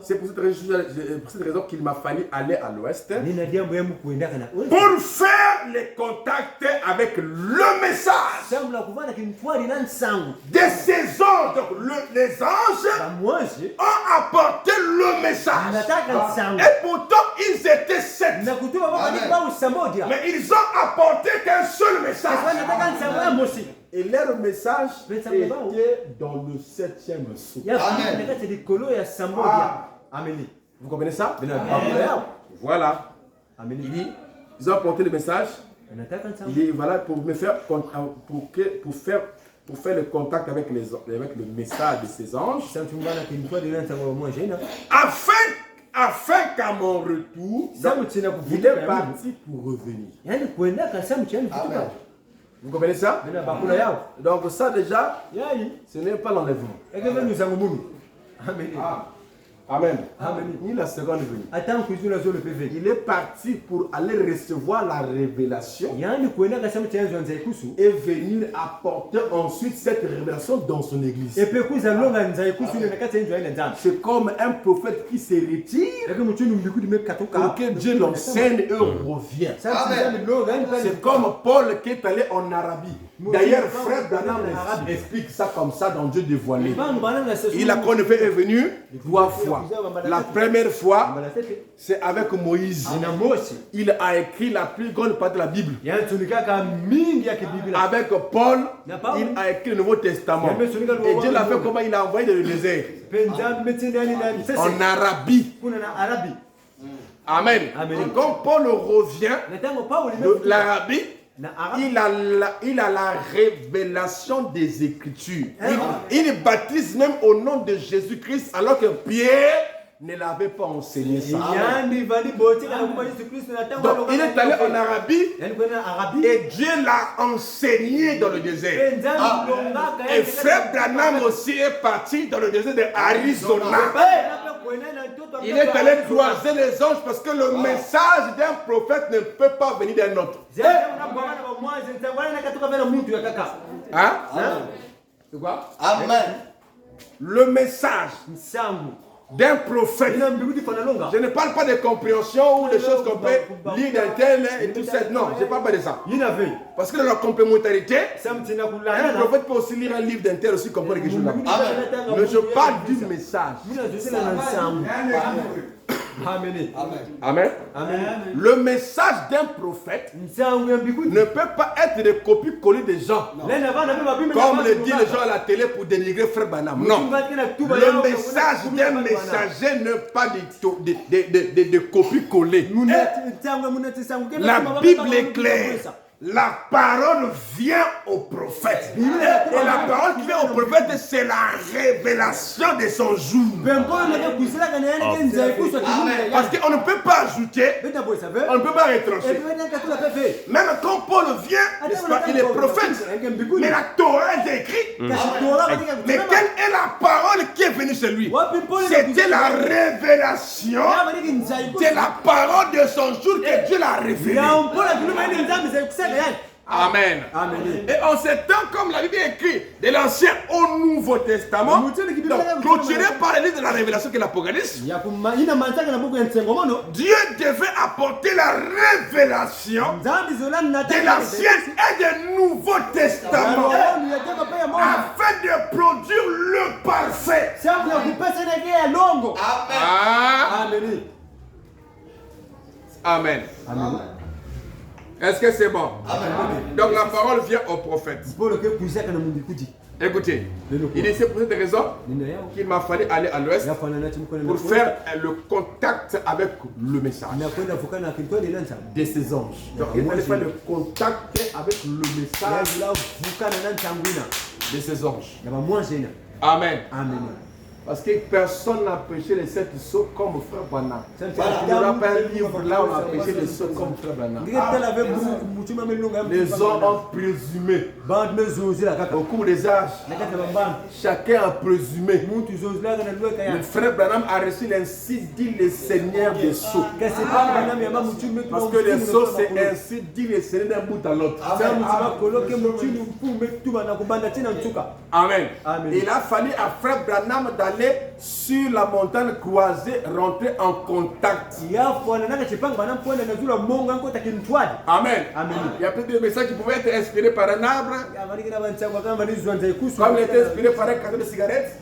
c'est pour cette raison qu'il m'a fallu aller à l'ouest Nina diambo ya mukwenda kana. pour faire les contacts avec le message Samla kuvana kimtwali na nsangu. de ces anges. Donc, les anges Ba mwanzo. ont apporté le message. Nataka nsangu. Et pourtant, ils étaient 7. Na kutoka baba ni ba usambodi ya. Mais ils ont apporté qu'un seul Kasi message. nataka nsangu ya mosi. Et leur message Mais ça était me va, oh. dans le 7e sceau. Ya fana nakati likolo ya sambodi ya. Amen. Vous comprenez ça? Amen. Voilà. Amen. Il dit, ils ont apporté le message. Nataka Il nsangu. dit, voilà, pour faire le contact avec le message de ces anges. Samtungana kimtwali na nsangu wa mwanzo ina. Afin qu'à mon retour, Samu tina il kuvuta est parti pour revenir. Yani kwenda ka samu chani kutoka. Vous comprenez ça? Bena bakula yao. Donc ça déjà, Yai. ce n'est pas l'enlèvement. Ekebe nsangu munu. Amen. Amen. Amen. Ni la seconde venue. Attends kuzula zo le PV. Il est parti pour aller recevoir la révélation Yani kwenda ka samu chani zonza ikusu. et venir apporter ensuite cette révélation dans son église. Epe kuza longa nza ikusu ne nakati nzo ina nzambe. C'est comme un prophète qui se retire Eke mchunu mbiku di mekatoka. pour que Dieu l'enseigne et revient. C'est comme Paul qui est allé en Arabie. D'ailleurs, frère Branham explique ça comme ça dans Dieu dévoilé. Il a qu'on est venu 3 fois. La première fois, c'est avec Moïse. Il a écrit la plus grande partie de la Bible. Avec Paul, il a écrit le Nouveau Testament. Et Dieu l'a fait comment il a envoyé dans le désert. En Arabie. Amen. Et quand Paul revient de l'Arabie, il a la révélation des Écritures. Il baptise même au nom de Jésus-Christ alors que Pierre ne l'avait pas enseigné ça. Donc il est allé en Arabie et Dieu l'a enseigné dans le désert. Et frère Branham aussi est parti dans le désert de Arizona. Il est allé croiser les anges parce que le message d'un prophète ne peut pas venir d'un autre. Hein? C'est quoi? Amen. Le message d'un prophète. Je ne parle pas de compréhension ou de choses qu'on peut lire dans tel et tout ça. Non, je ne parle pas de ça. Parce que dans la complémentarité, un prophète peut aussi lire un livre d'un tel aussi comprendre quelque chose là. Mais je parle du message. Amen. Amen. Amen. Le message d'un prophète ne peut pas être des copies-collées des gens. Comme le disent les gens à la télé pour dénigrer Frère Branham. Non. Le message d'un messager ne peut pas de copies-collées. La Bible est claire. La parole vient au prophète. Et la parole qui vient au prophète, c'est la révélation de son jour. Parce qu'on ne peut pas ajouter, on ne peut pas retrancher. Même quand Paul vient, n'est-ce pas, il est prophète. Mais la Torah est écrite. Mais quelle est la parole qui est venue chez lui? C'était la révélation de la parole de son jour que Dieu l'a révélée. Amen. Et en ces temps, comme la Bible est écrite, de l'Ancien au Nouveau Testament, donc clôturé par le livre de la Révélation qui est l'Apocalypse, Dieu devait apporter la révélation de l'Ancien et du Nouveau Testament afin de produire le parfait. Amen. Amen. Est-ce que c'est bon? Amen. Donc la parole vient au prophète. Écoutez, il est pour cette raison qu'il m'a fallu aller à l'ouest pour faire le contact avec le message de ces anges. Donc il fallait faire le contact avec le message de ces anges. Amen. Amen. Parce que personne n'a prêché les 7 sceaux comme Frère Branham. Il n'y aura pas un livre là où on a prêché les sceaux comme Frère Branham. Les hommes ont présumé. Au cours des âges, chacun a présumé. Le Frère Branham a reçu ainsi dit le Seigneur des sceaux. Parce que les sceaux, c'est ainsi dit le Seigneur d'un bout à l'autre. Amen. Il a fallu à Frère Branham d'aller sur la montagne croisée, rentrer en contact. Amen. Il y a peut-être des messages qui pouvaient être inspirés par un arbre, comme il était inspiré par un carton de cigarettes.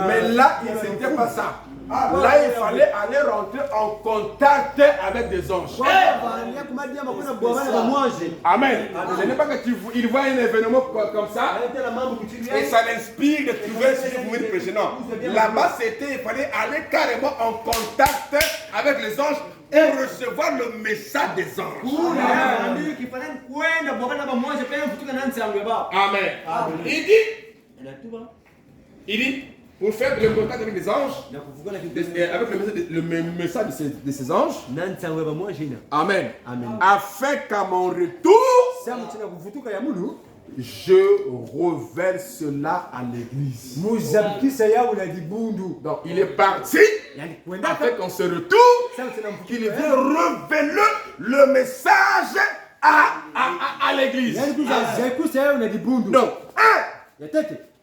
Mais là, ce n'était pas ça. Là, il fallait aller rentrer en contact avec des anges. Amen. Ce n'est pas qu'il voit un événement comme ça et ça l'inspire de trouver ce que vous voulez prêcher. Non. Là-bas, c'était, il fallait aller carrément en contact avec les anges et recevoir le message des anges. Amen. Il dit, pour faire le contact avec les anges, avec le message de ces anges, amen, afin qu'à mon retour, je révèle cela à l'église. Donc il est parti afin qu'on se retourne, qu'il vienne révéler le message à l'église. Donc,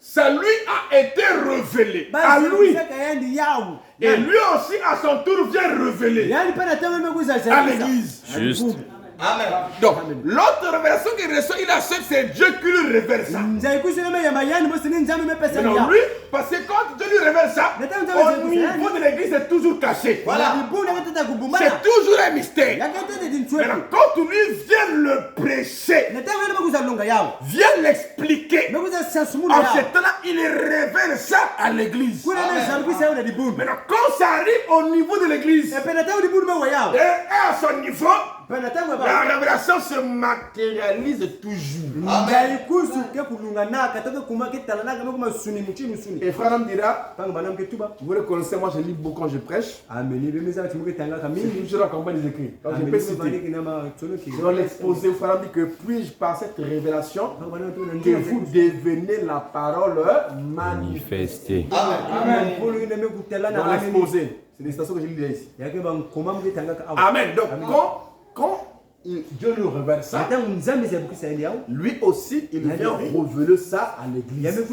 ça lui a été révélé à lui. Et lui aussi à son tour vient révéler à l'église. Juste. Amen. Donc, l'autre révélation qu'il reçoit, il a su que c'est Dieu qui lui révèle ça. Non, lui, parce que quand Dieu lui révèle ça, au niveau de l'église, c'est toujours caché. Voilà. C'est toujours un mystère. Maintenant, quand lui vient le prêcher, vient l'expliquer, en ce temps-là, il révèle ça à l'église. Maintenant, quand ça arrive au niveau de l'église, et à son niveau, la révélation se matérialise toujours. Amen. Et frère me dira, vous le connaissez, moi je lis beaucoup quand je prêche. C'est toujours la campagne des écrits. Quand je peux citer. Dans l'exposé, frère me dit que puis-je par cette révélation que vous devenez la parole manifestée. Amen. Dans l'exposé, c'est des citations que je lis ici. Amen. Donc, quand Dieu nous révèle ça. Ntango nzambe ezabukisa yeli yawo. Lui aussi, il vient révéler ça à l'église.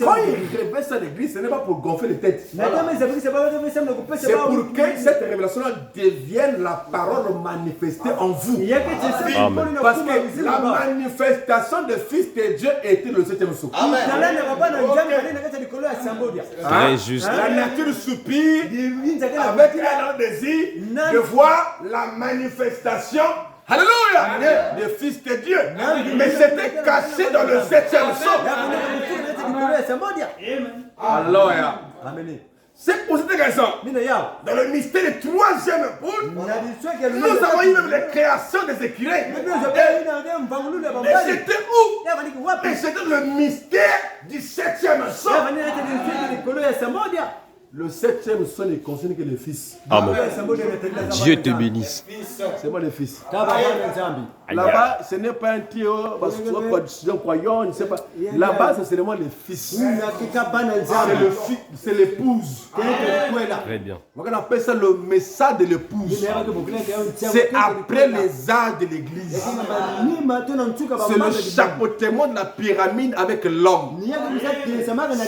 Quand il révèle ça à l'église, ce n'est pas pour gonfler les têtes. C'est pour que cette révélation devienne la parole manifestée en vous. Amen. Parce que la manifestation du Fils de Dieu était le 7e saut. Très juste. La nature soupire avec un désir de voir la manifestation. Alléluia! Le Fils de Dieu. Mais c'était caché dans le 7e saut. Alléluia. C'est pour cette raison, dans le mystère du 3e bout, nous avons eu même les créations des écureuils. Et c'était où? Et c'était le mystère du 7e saut. Le 7e saut ne concerne que le Fils. Amen. Dieu te bénisse. C'est moi le Fils. Là-bas, ce n'est pas un théo, parce que tu es croyant, je ne sais pas. Là-bas, c'est seulement le Fils. C'est le fils, c'est l'épouse. Très bien. On appelle ça le message de l'épouse. C'est après les arts de l'église. C'est le chapeautement de la pyramide avec l'homme.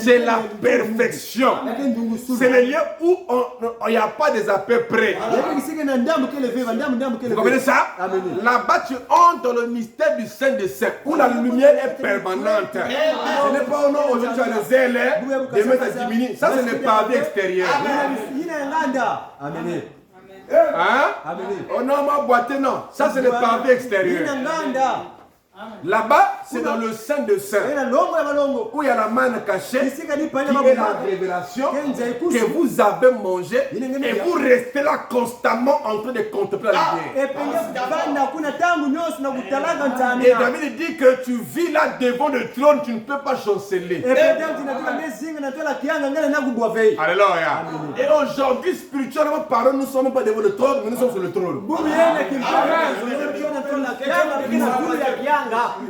C'est la perfection. C'est le lieu où il n'y a pas des à peu près. Vous comprenez ça? Là-bas, tu entres dans le mystère du Saint des Saints, où la lumière est permanente. Ce n'est pas au nom aujourd'hui tu as les ailes, demain ça diminue. Ça, ce n'est pas vie extérieure. Hein? Oh non, ma boîte, non. Ça, ce n'est pas vie extérieure. Là-bas, c'est dans le Saint de Saints, où il y a la manne cachée, qui est la révélation que vous avez mangé et vous restez là constamment en train de contempler la lumière. Et David dit que tu vis là devant le trône, tu ne peux pas chanceler. Alléluia. Et aujourd'hui, spirituellement parlant, nous ne sommes pas devant le trône, mais nous sommes sur le trône.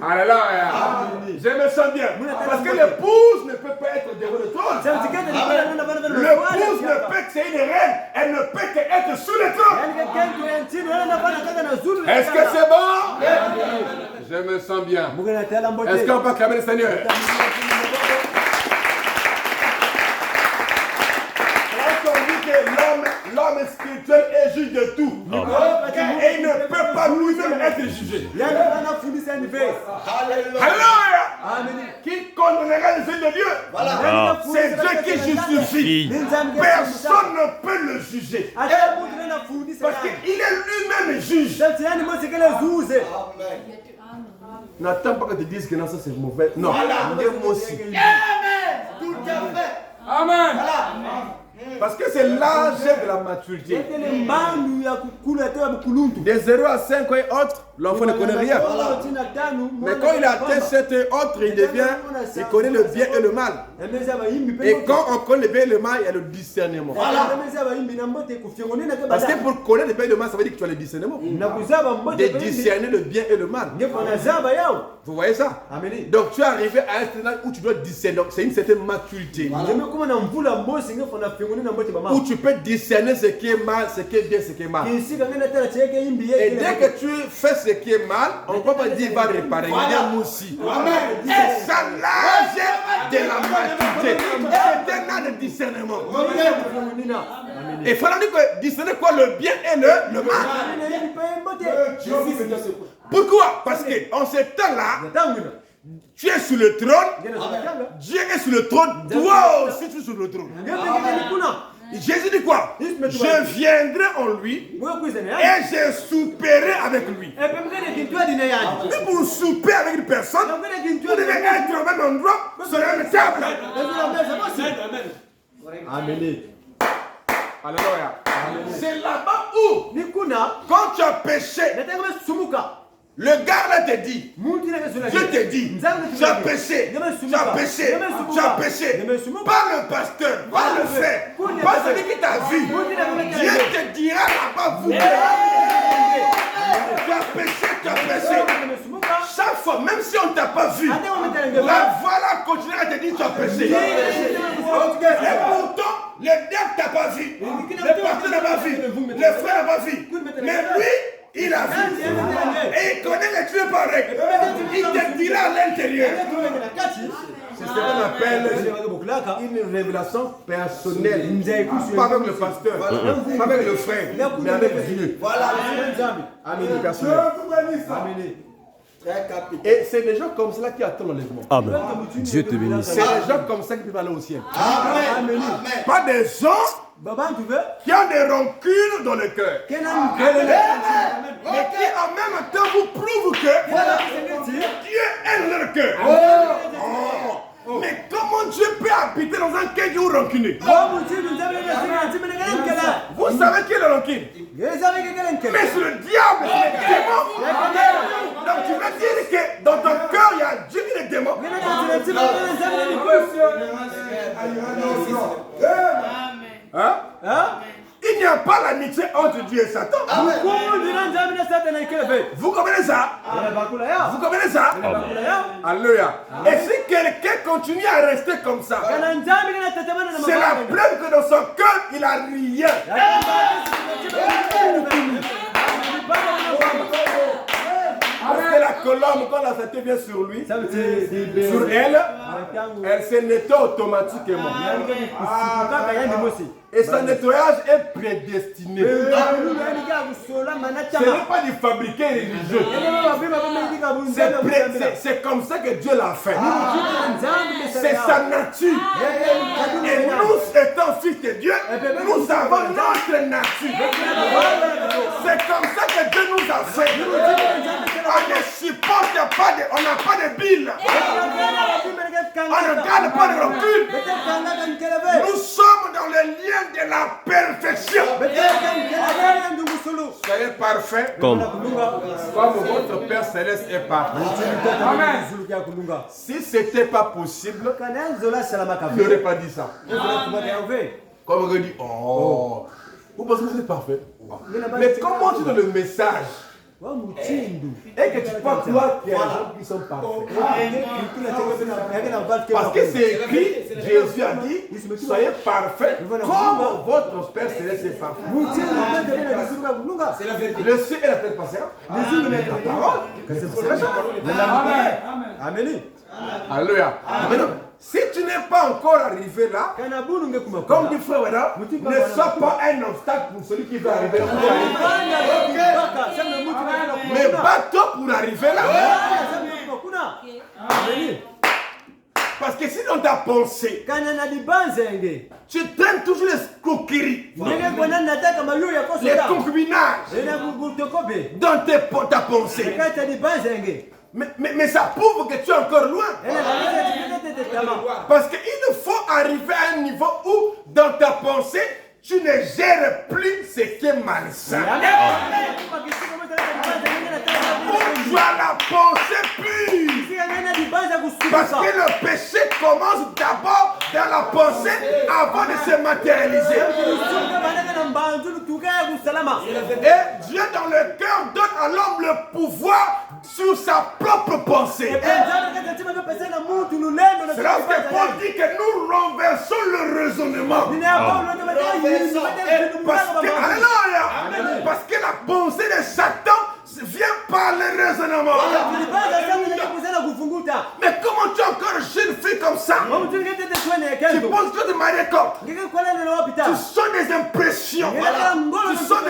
Alléluia. Je me sens bien. Parce que l'épouse ne peut pas être devant le trône. L'épouse ne peut que c'est une reine. Elle ne peut qu'être sous le trône. Est-ce que c'est bon? Je me sens bien. Est-ce qu'on peut acclamer le Seigneur? L'homme spirituel est juge de tout. Et il ne peut pas lui-même être jugé. Alléluia. Qui condamnera les yeux de Dieu? C'est Dieu qui justifie. Personne ne peut le juger. Parce qu'il est lui-même juge. N'attends pas que tu dises que non, ça c'est mauvais. Non, moi aussi. Tout à fait. Amen. Parce que c'est l'âge de la maturité. De 0 à 5 ans et autres, l'enfant ne connaît rien. Mais quand il atteint 7 et autres, il connaît le bien et le mal. Et quand on connaît le bien et le mal, il y a le discernement. Parce que pour connaître le bien et le mal, ça veut dire que tu as le discernement. De discerner le bien et le mal. Vous voyez ça? Donc tu es arrivé à un stade où tu dois discerner. Donc c'est une certaine maturité. Où tu peux discerner ce qui est mal, ce qui est bien, ce qui est mal. Et dès que tu fais ce qui est mal, on ne peut pas dire va réparer. Il y a moi aussi. C'est ça l'âge de la maturité. C'est un âge de discernement. Et il faut dire que discerner quoi? Le bien et le mal. Pourquoi? Parce qu'en ce temps-là, tu es sur le trône, Dieu est sur le trône, toi aussi tu es sur le trône. Jésus dit quoi? Je viendrai en lui et je souperai avec lui. Et pour souper avec une personne, vous devez être au même endroit sur la même table. Amen. Alléluia. C'est là-bas où, quand tu as péché, le gars là te dit, Dieu te dit, tu as péché, tu as péché, tu as péché. Pas le pasteur, pas le frère, pas celui qui t'a vu. Dieu te dira là-bas, vous. Tu as péché, tu as péché. Chaque fois, même si on ne t'a pas vu, la voilà continuera à te dire tu as péché. Et pourtant, le diable t'a pas vu, le pasteur n'a pas vu, le frère n'a pas vu. Mais lui, Il a vu. Et il connaît les Dieu par règle. Il te dira à l'intérieur. C'est ce qu'on appelle une révélation personnelle. Pas avec le pasteur, pas avec le frère, mais avec Dieu. Voilà. Amen. Personnel. Et c'est des gens comme cela qui attendent l'enlèvement. Amen. Dieu te bénisse. C'est des gens comme ça qui peuvent aller au ciel. Amen. Pas des gens qui ont des rancunes dans le cœur. Mais qui en même temps vous prouvent que Dieu aime leur cœur. Mais comment Dieu peut habiter dans un cœur qui est rancunier? Vous savez qui est le rancune? Mais c'est le diable, c'est le démon. Donc tu veux dire que dans ton cœur il y a Dieu et les démons. Hein? Il n'y a pas l'amitié entre Dieu et Satan. Vous comprenez ça? Vous comprenez ça? Alléluia. Et si quelqu'un continue à rester comme ça, c'est la preuve que dans son cœur, il n'a rien. Parce que la colombe, quand la santé vient sur lui, sur elle, elle se nettoie automatiquement. Et son nettoyage est prédestiné. Ce n'est pas du fabriqué religieux. C'est comme ça que Dieu l'a fait. C'est sa nature. Et nous, étant fils de Dieu, nous avons notre nature. C'est comme ça que Dieu nous a fait. On ne supporte pas on n'a pas de bile. On ne garde pas de recul. Nous sommes dans le lien de la perfection. Soyez parfaits Comme votre Père Céleste est parfait. Amen. Si ce n'était pas possible, il n'aurait pas dit ça. Comme on dit, oh, vous pensez que c'est parfait. Mais comment tu donnes le message et que tu peux croire qu'il y a des gens qui sont parfaits? Parce que c'est écrit, Jésus a dit, soyez parfaits comme votre Père Céleste est parfait. Le ciel et la terre passera, la parole. Amen. Alléluia. Si tu n'es pas encore arrivé là, comme dit frère Weda, ne sois pas un obstacle pour celui qui veut arriver là. Mais bats-toi pour arriver là. Parce que si dans ta pensée, tu traînes toujours les coquilleries, les concubinages dans ta pensée. Mais ça prouve que tu es encore loin. Parce qu'il faut arriver à un niveau où, dans ta pensée, tu ne gères plus ce qui est malsain. Où tu as la pensée pure. Parce que le péché commence d'abord dans la pensée avant de se matérialiser. Et Dieu dans le cœur donne à l'homme le pouvoir sur sa propre pensée. C'est lorsque Paul dit que nous renversons le raisonnement. Parce que la pensée de Satan vient par le raisonnement. Mais comment tu es encore une jeune fille comme ça? Tu penses que tu es marié comme? Tu sens des impressions. Tu sens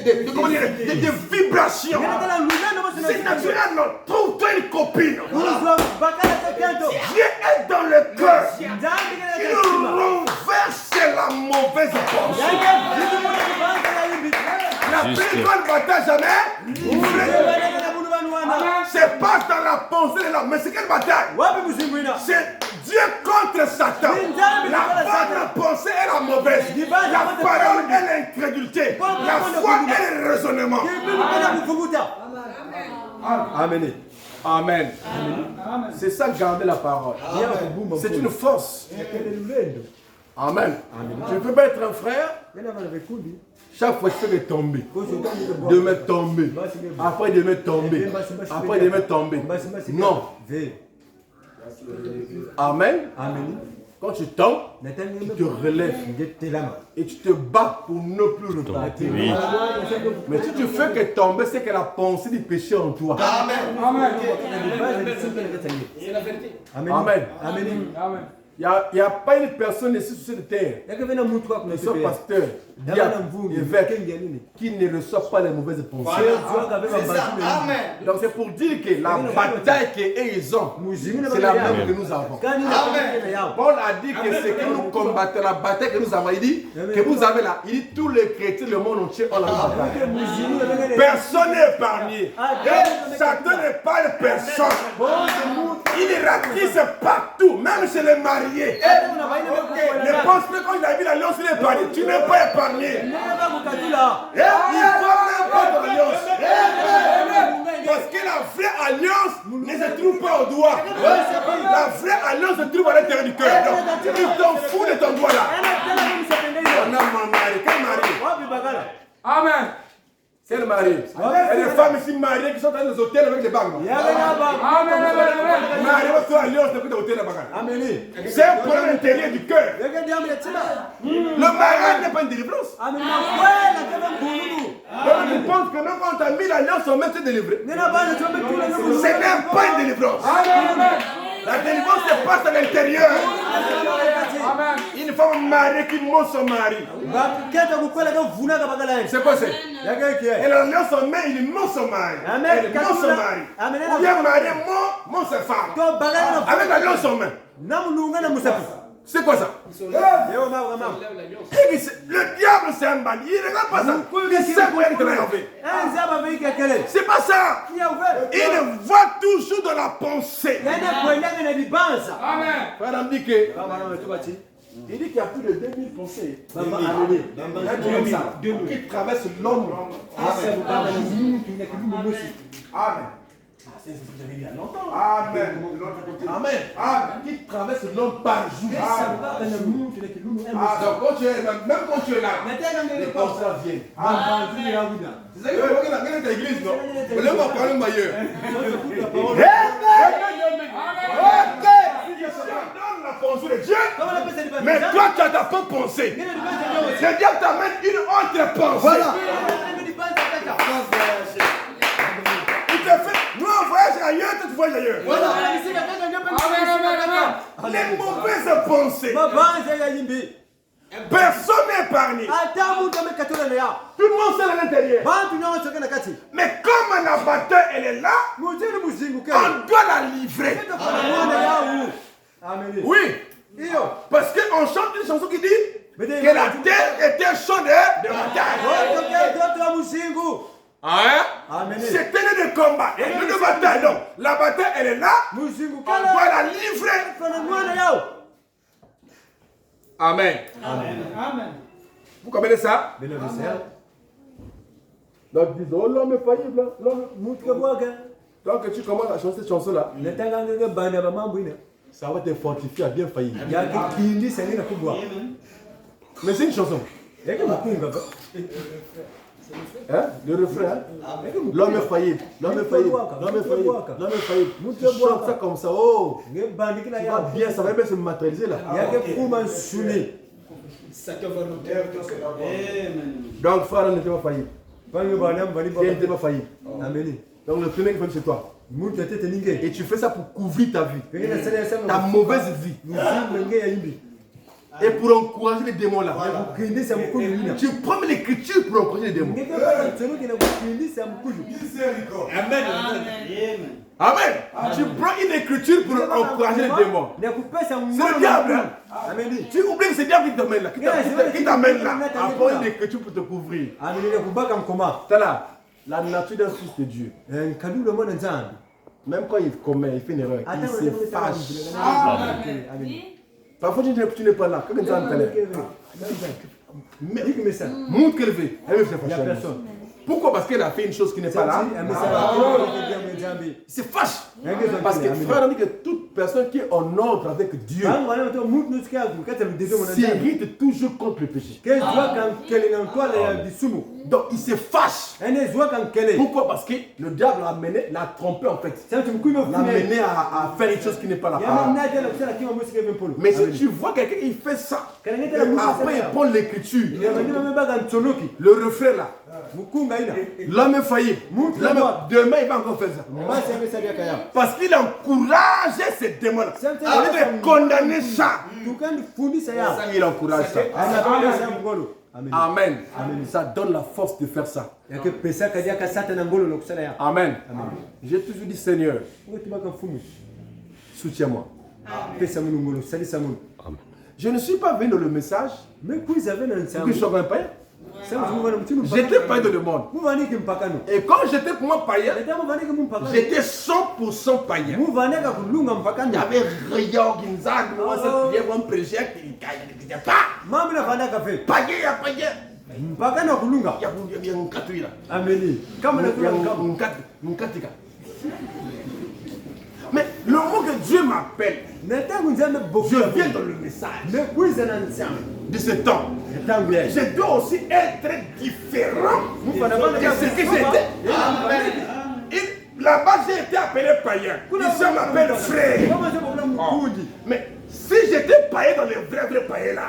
des vibrations. C'est naturel, non? Trouve-toi une copine. Dieu est dans le cœur. Il renverse la mauvaise pensée. La plus grande bataille jamais, c'est pas dans la pensée de l'homme, mais c'est quelle bataille? C'est Dieu contre Satan. La bonne pensée est la mauvaise. La parole est l'incrédulité. La foi est le raisonnement. Amen. Amen. C'est ça, garder la parole. C'est une force. Amen. Tu ne peux pas être un frère. Chaque fois, tu fais tomber. Demain tomber. Après, demain tomber. Après, demain tomber. Non. Amen. Quand tu tombes, tu te relèves et tu te bats pour ne plus repartir. Oui. Mais si tu fais que tomber, c'est que la pensée du péché en toi. Amen. Amen. Amen. Il n'y a pas une personne ici sur cette terre, que soit pasteur, diable, évêque, qui ne reçoit pas les mauvaises pensées. Donc c'est pour dire que la bataille qu'ils ont, c'est la même que nous avons. Paul a dit que ce que nous combattons, la bataille que nous avons, il dit que vous avez là, il dit tous les chrétiens, le monde entier ont la bataille. Personne n'est épargné. Et Satan n'est pas une personne. Il ratisse partout, même chez les mariés. Ne pense pas quand il a vu l'alliance, il est épargné. Tu n'es pas épargné. Il faut même pas d'alliance. Parce que la vraie alliance ne se trouve pas au doigt. La vraie alliance se trouve à l'intérieur du cœur. Donc, il t'en fout de ton doigt là. On a mon mari. Quel mari? Amen. C'est le mari. Et les femmes ici mariées qui sont dans les hôtels avec les bagues. Amen. Marie, votre alliance depuis les hôtels là-bas. C'est un problème intérieur du cœur. Le mariage n'est pas une délivrance. Donc tu penses que même quand tu as mis l'alliance, on met te délivrer. Ce n'est pas une délivrance. La délivrance se passe à l'intérieur. Une femme mariée qui monte son mari. C'est quoi ça? Et l'alliance en main, il monte son mari. Elle monte son mari. Ou bien marié monte sa femme. Avec l'alliance en main. C'est quoi ça? Le diable c'est un bandit. Il ne regarde pas ça. Il sait quoi il te l'a fait. C'est pas ça. Il voit toujours dans la pensée. Amen. Frère dit que il dit qu'il y a plus de 2000 pensées qui traversent l'homme. Amen. Amen. Amen. Qui traverse l'homme par jour. Donc quand tu es, même quand tu es là, les pensées viennent. C'est ça que tu as dans l'église, non? Mais là, on va parler ailleurs. La pensée de Dieu, mais toi tu as ta propre pensée. Le diable t'amène une autre pensée. Voilà. Il te fait, nous on voyage ailleurs, toi tu voyages ailleurs. Voilà. Les mauvaises pensées. Personne n'est épargné. Tout le monde sait à l'intérieur. Mais comme la bataille elle est là, on doit la livrer. Oui. Parce qu'on chante une chanson qui dit que la terre était un champ de bataille. C'est un de combat. Et une de bataille. Donc, la bataille elle est là. On doit la livrer. Amen. Vous comprenez ça? Donc disons, l'homme est faillible. Donc tu commences à chanter cette chanson-là. Ça va te fortifier à bien faillir. Mais c'est une chanson. Hein? Le refrain. L'homme est faillible. L'homme est faillible. L'homme est faillible. L'homme est faillible. Tu chantes ça comme ça. Oh. Ça va bien, ça va bien se matérialiser là. Donc frère, on n'était pas faillible. Il n'était pas faillible. Donc le premier qui fait c'est toi. Et tu fais ça pour couvrir ta vie. Ta mauvaise vie. Et pour encourager les démons là. Tu prends l'écriture pour encourager les démons. Amen. Amen. Tu prends une écriture pour encourager les démons. C'est le diable. Tu oublies que c'est le diable qui t'amène là. Qui t'amène là. Apprends une écriture pour te couvrir. C'est là. La nature d'un fils de Dieu. Même quand il commet, il fait une erreur, il se fâche. Parfois tu n'es pas là. Quand tu montre qu'elle veut. Elle veut se fâcher. Pourquoi? Parce qu'elle a fait une chose qui n'est pas là. Il se fâche. Parce que frère, on dit que toute personne qui est en ordre avec Dieu s'irrite toujours contre le péché. Donc il se fâche. Pourquoi? Parce que le diable l'a trompé en fait. L'a mené à faire une chose qui n'est pas la parole. Mais si tu vois quelqu'un qui fait ça, après il prend l'écriture, le refrain là, l'homme est failli. Demain il va encore faire ça. Parce qu'il encourage ces démons-là. Au lieu de condamner ça, il encourage ça. Amen. Ça donne la force de faire ça. Amen. J'ai toujours dit Seigneur, soutiens-moi. Je ne suis pas venu dans le message pour que je sois un païen. J'étais païen dans le monde. Et quand j'étais pour moi païen, j'étais 100% païen. Il y avait rien qui nous a dit, on prêchait, il n'y a pas. Païen. Mais le mot que Dieu m'appelle, je viens dans le message de ce temps. Je dois aussi être différent de ce que j'étais. Là-bas, j'ai été appelé païen. Ici, on m'appelle frère. Mais si j'étais païen dans les vrais païens là,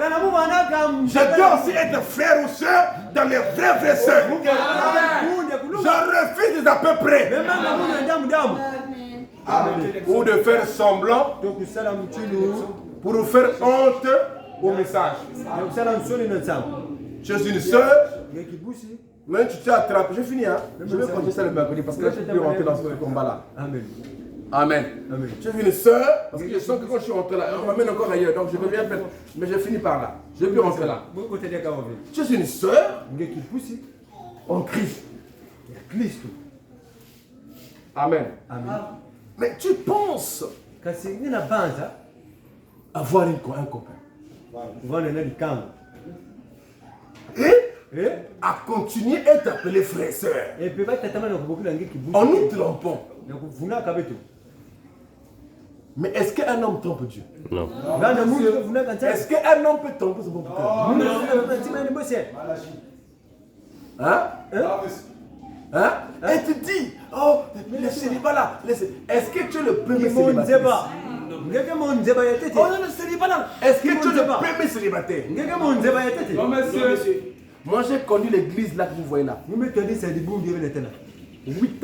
je dois aussi être frère ou soeur dans les vrais sœurs. Je refuse à peu près. Ou de faire semblant pour nous faire honte au message. Je suis une soeur, mais tu t'es attrapé. Je finis, hein? Je vais continuer ça le mercredi parce que là, je peux rentrer dans ce combat-là. Amen. Je suis une soeur, parce que je sens que quand je suis rentré là, on m'amène encore ailleurs, donc je peux bien faire. Mais je finis par là. Je peux rentrer là. Je suis une soeur en Christ. Amen. Mais tu penses avoir un copain et à continuer à être appelé frère et soeur. En nous trompons. Mais est-ce qu'un homme trompe Dieu? Non. Est-ce qu'un homme peut tromper son propre cœur? Et tu dis, oh, le célibat là, est-ce que tu es le premier célibataire? Oh non, le célibat là, est-ce que tu es le premier célibataire? Moi j'ai connu l'église là que vous voyez là. 8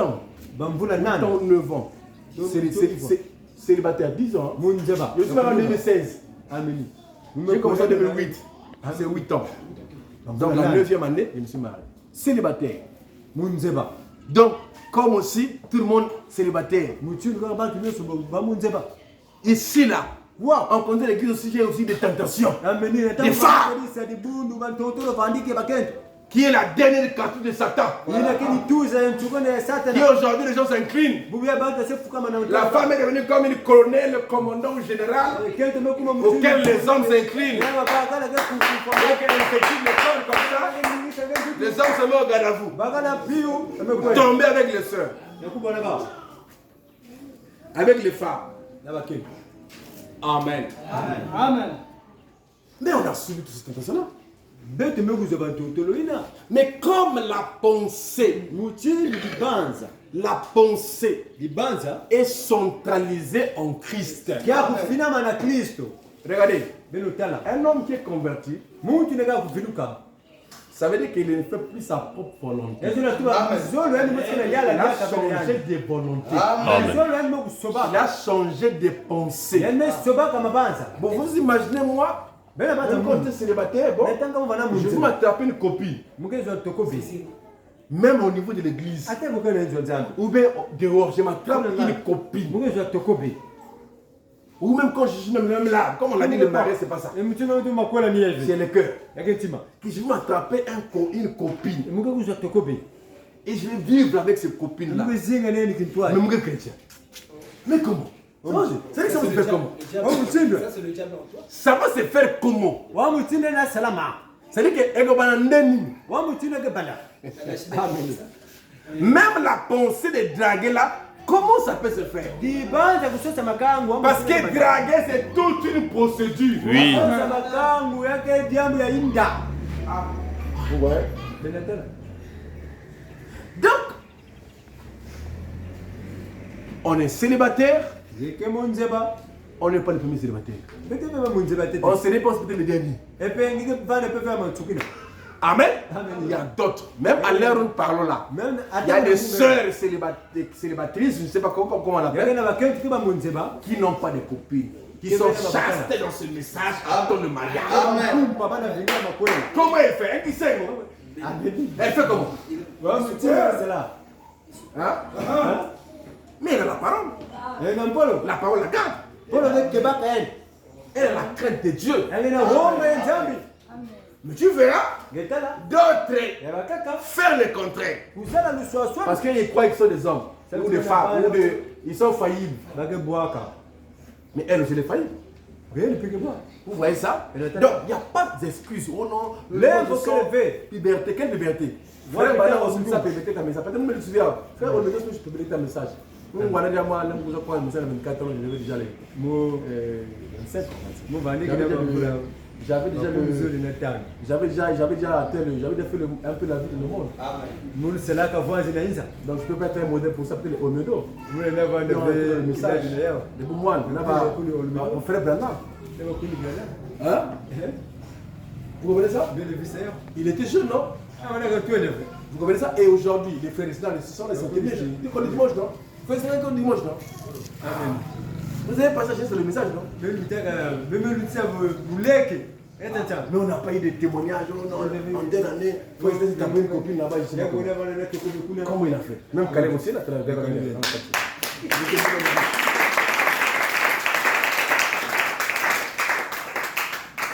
ans. 8 ans, 9 ans. Célibataire, 10 ans. Je suis en 2016. J'ai commencé en 2008. C'est 8 ans. Donc la 9e année, je me suis marié. Célibataire. Donc, comme aussi, tout le monde célibataire. Ici là, on connaît l'église aussi, j'ai aussi des tentations. Des femmes. Qui est la dernière cartouche de Satan. Et aujourd'hui, les gens s'inclinent. La femme est devenue comme une colonel, le commandant général, auquel les hommes s'inclinent. Les hommes se mettent au garde à vous. Tombez avec les sœurs. Avec les femmes. Amen. Mais on a suivi tout ce tentations-là. Mais comme la pensée est centralisée en Christ. Regardez, un homme qui est converti, ça veut dire qu'il ne fait plus sa propre volonté. Il a changé de volonté. Il a changé de pensée. Bon, vous imaginez moi, quand tu es célibataire, bon, je vais m'attraper une copine. Même au niveau de l'église. Ou bien dehors, je m'attrape une copine. Ou même quand je suis même là, comme on l'a dit, le mari, c'est pas ça. C'est le cœur. Que je vais m'attraper une copine. Et je vais vivre avec cette copine-là. Mais mon chrétien. Mais comment? Ça va se faire comment? Ça va se faire comment? C'est-à-dire que même la pensée de draguer là, comment ça peut se faire? Parce que draguer, c'est toute une procédure. Oui. Vous voyez? On est célibataire, Zeke munzeba. on n'est pas le premier célibataire. Bete bebe munzeba tete. On se dépense peut-être le dernier. Et puis ngike vane pe faire mantukina. Amen. Amen. Il y a d'autres. Même à l'heure où nous parlons là, Même il y a des sœurs célibatrices, je ne sais pas comment on l'appelle, Yagena bakentu kiba munzeba. qui n'ont pas de copines, qui sont chastes dans ce message dans le mariage. Papa na vinga makweli. Comment elle fait? Elle sait comment? Elle fait comment? Wa mutiwa c'est là. Hein? Mais elle a la parole. Et nampolo. La parole la garde. Polo de kebaka en. Elle a la crainte de Dieu. Yagena honga nzambi. Mais tu verras Getala. d'autres Yabakaka. faire le contraire. Kusala luswaswa. Parce qu'ils croient qu'ils sont des hommes, ou des femmes, ou ils sont faillibles. Bage boaka. Mais elle aussi, elle est faillible. Bien le pique bois. Vous voyez ça? Elle est Donc, il n'y a pas d'excuse. Oh non, Lève je au sens lever. liberté. Quelle liberté? Voilà, Frère, voilà, on se dit ça, on peut ta message. Peut-être que je me souviens. Frère, on me dit que je peux publier ta message. Nous, on a déjà moi, je crois, 24 ans, j'avais déjà les. Mo 27. mo vane J'avais kina déjà babula. j'avais déjà Zoli na tani. j'avais déjà atteint j'avais déjà fait un peu la vie de le monde. Mo sela ka voix zinaisa. Donc, je peux pas être un modèle pour ça, peut-être au Omedo. Mo na vane Le message. de leo. Les Boumouane, on fait le Branham. Leo kuli gala. Hein? Vous comprenez ça? Bien le viseur. Il était jeune, non? Ah on a que tout est Vous comprenez ça? Et aujourd'hui, les frères résidents, ce sont les centenaires. Tu connais dimanche, non? Frères résidents, dimanche, non? Amen. Vous avez partagé sur le message, non? Même lutia bouleke. Et tata. Mais on n'a pas eu de témoignages. Oh non, en telle année, frère résidents, tu as pris une copine là-bas, je sais pas Yako comment. na vane na teko de kuna. Comment il a fait? Même Caleb aussi, il a travaillé.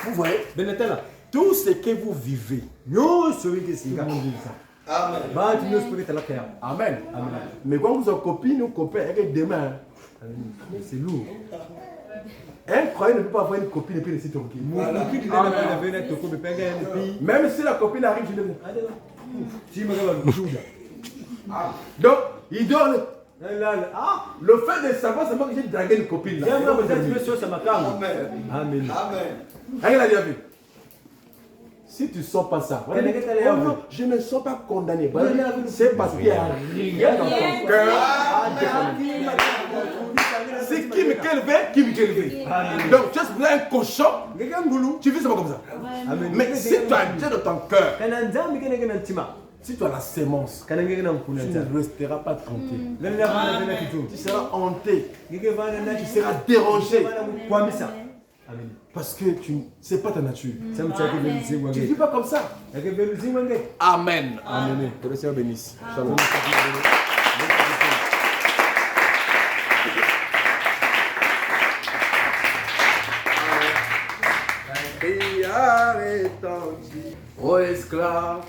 Vous voyez? Benetela. Tout ce que vous vivez, Nyo sowi singa. Amen. Ba tu nyo sowi tala kaya. Amen. Mais quand vous êtes copine ou copain, et que demain, C'est lourd. un croyant ne peut pas avoir une copine et puis rester tranquille. Qui dit na vane vane toko be penga ya pi. Même si la copine arrive, je le Ti magaba luda. Donc, il donne. Là ah. Le fait de savoir seulement que j'ai dragué une copine là. Yamba peut-être que sur sa makam. Amen. Amen. Amen. Elle a déjà vu. Si tu ne sens pas ça, voilà, Elle est allée à oh non, je ne sens pas condamné. Voilà, c'est parce qu'il y a rien dans ton cœur. C'est qui me veut, qui me veut. Donc, tu as un cochon, tu vis seulement comme ça. Mais si tu as Dieu dans ton cœur, Kana nzambi kene kena ntima. si tu as la sémence, Kana ngeke na tu mkuna ne nzambi. resteras pas tranquille. Lenda vana vena kitu. Tu seras hanté, Ngeke vana na tu seras dérangé. vana kwamisa. Amen. Parce que ce n'est pas ta nature. Sam chake velu zingwa Tu ne ngeke. vis pas comme ça. Ngeke velu zingwa ngeke. Amen. Amen. Que le Seigneur bénisse. Shalom. Prière retentit, ô esclave,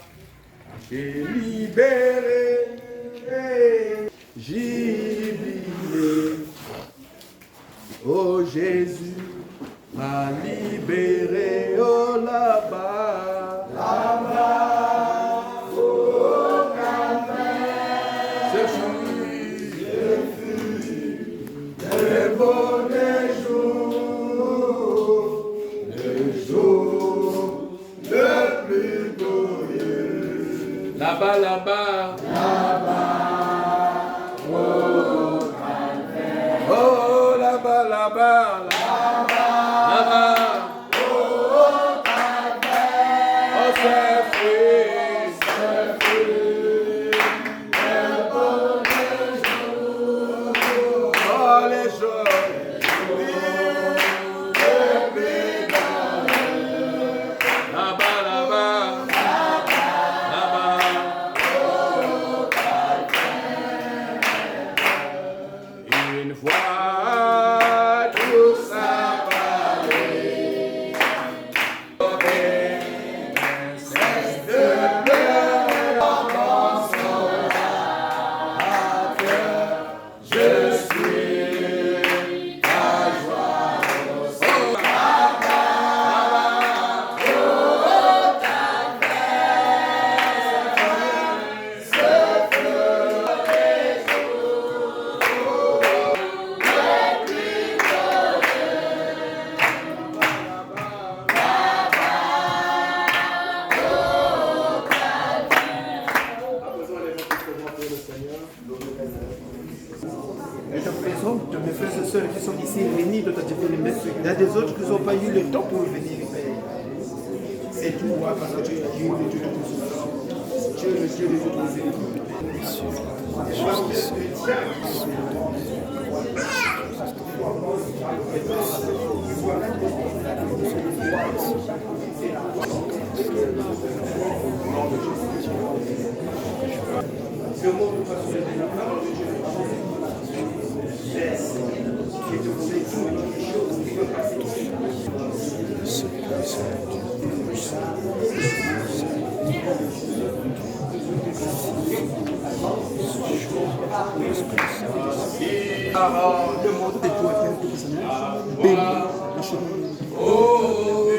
j'ai libéré, jubilé. Oh Jésus m'a libéré, oh là-bas, là-bas, oh calvaire. Ce fut le beau des jours, le jour le plus glorieux. Là-bas, là-bas, là-bas, oh calvaire. Oh là-bas, là-bas, là-bas, oh calvaire. Oh c'est fruit, le beau des jours. Oh les jours. Là-bas, là-bas, là-bas, une fois tout ça valé, cesse de pleurer dans son cœur, je suis ta joie au sol. Je te présente mes frères et sœurs qui sont ici réunis dans ta divine main. Il y a des autres qui n'ont pas eu le temps pour venir, Père. C'est tout, parce que tu es Dieu, le Dieu de tous. Tu es le Dieu de toutes les écoles. Le monde de toi, Père, tout béni, le chemin.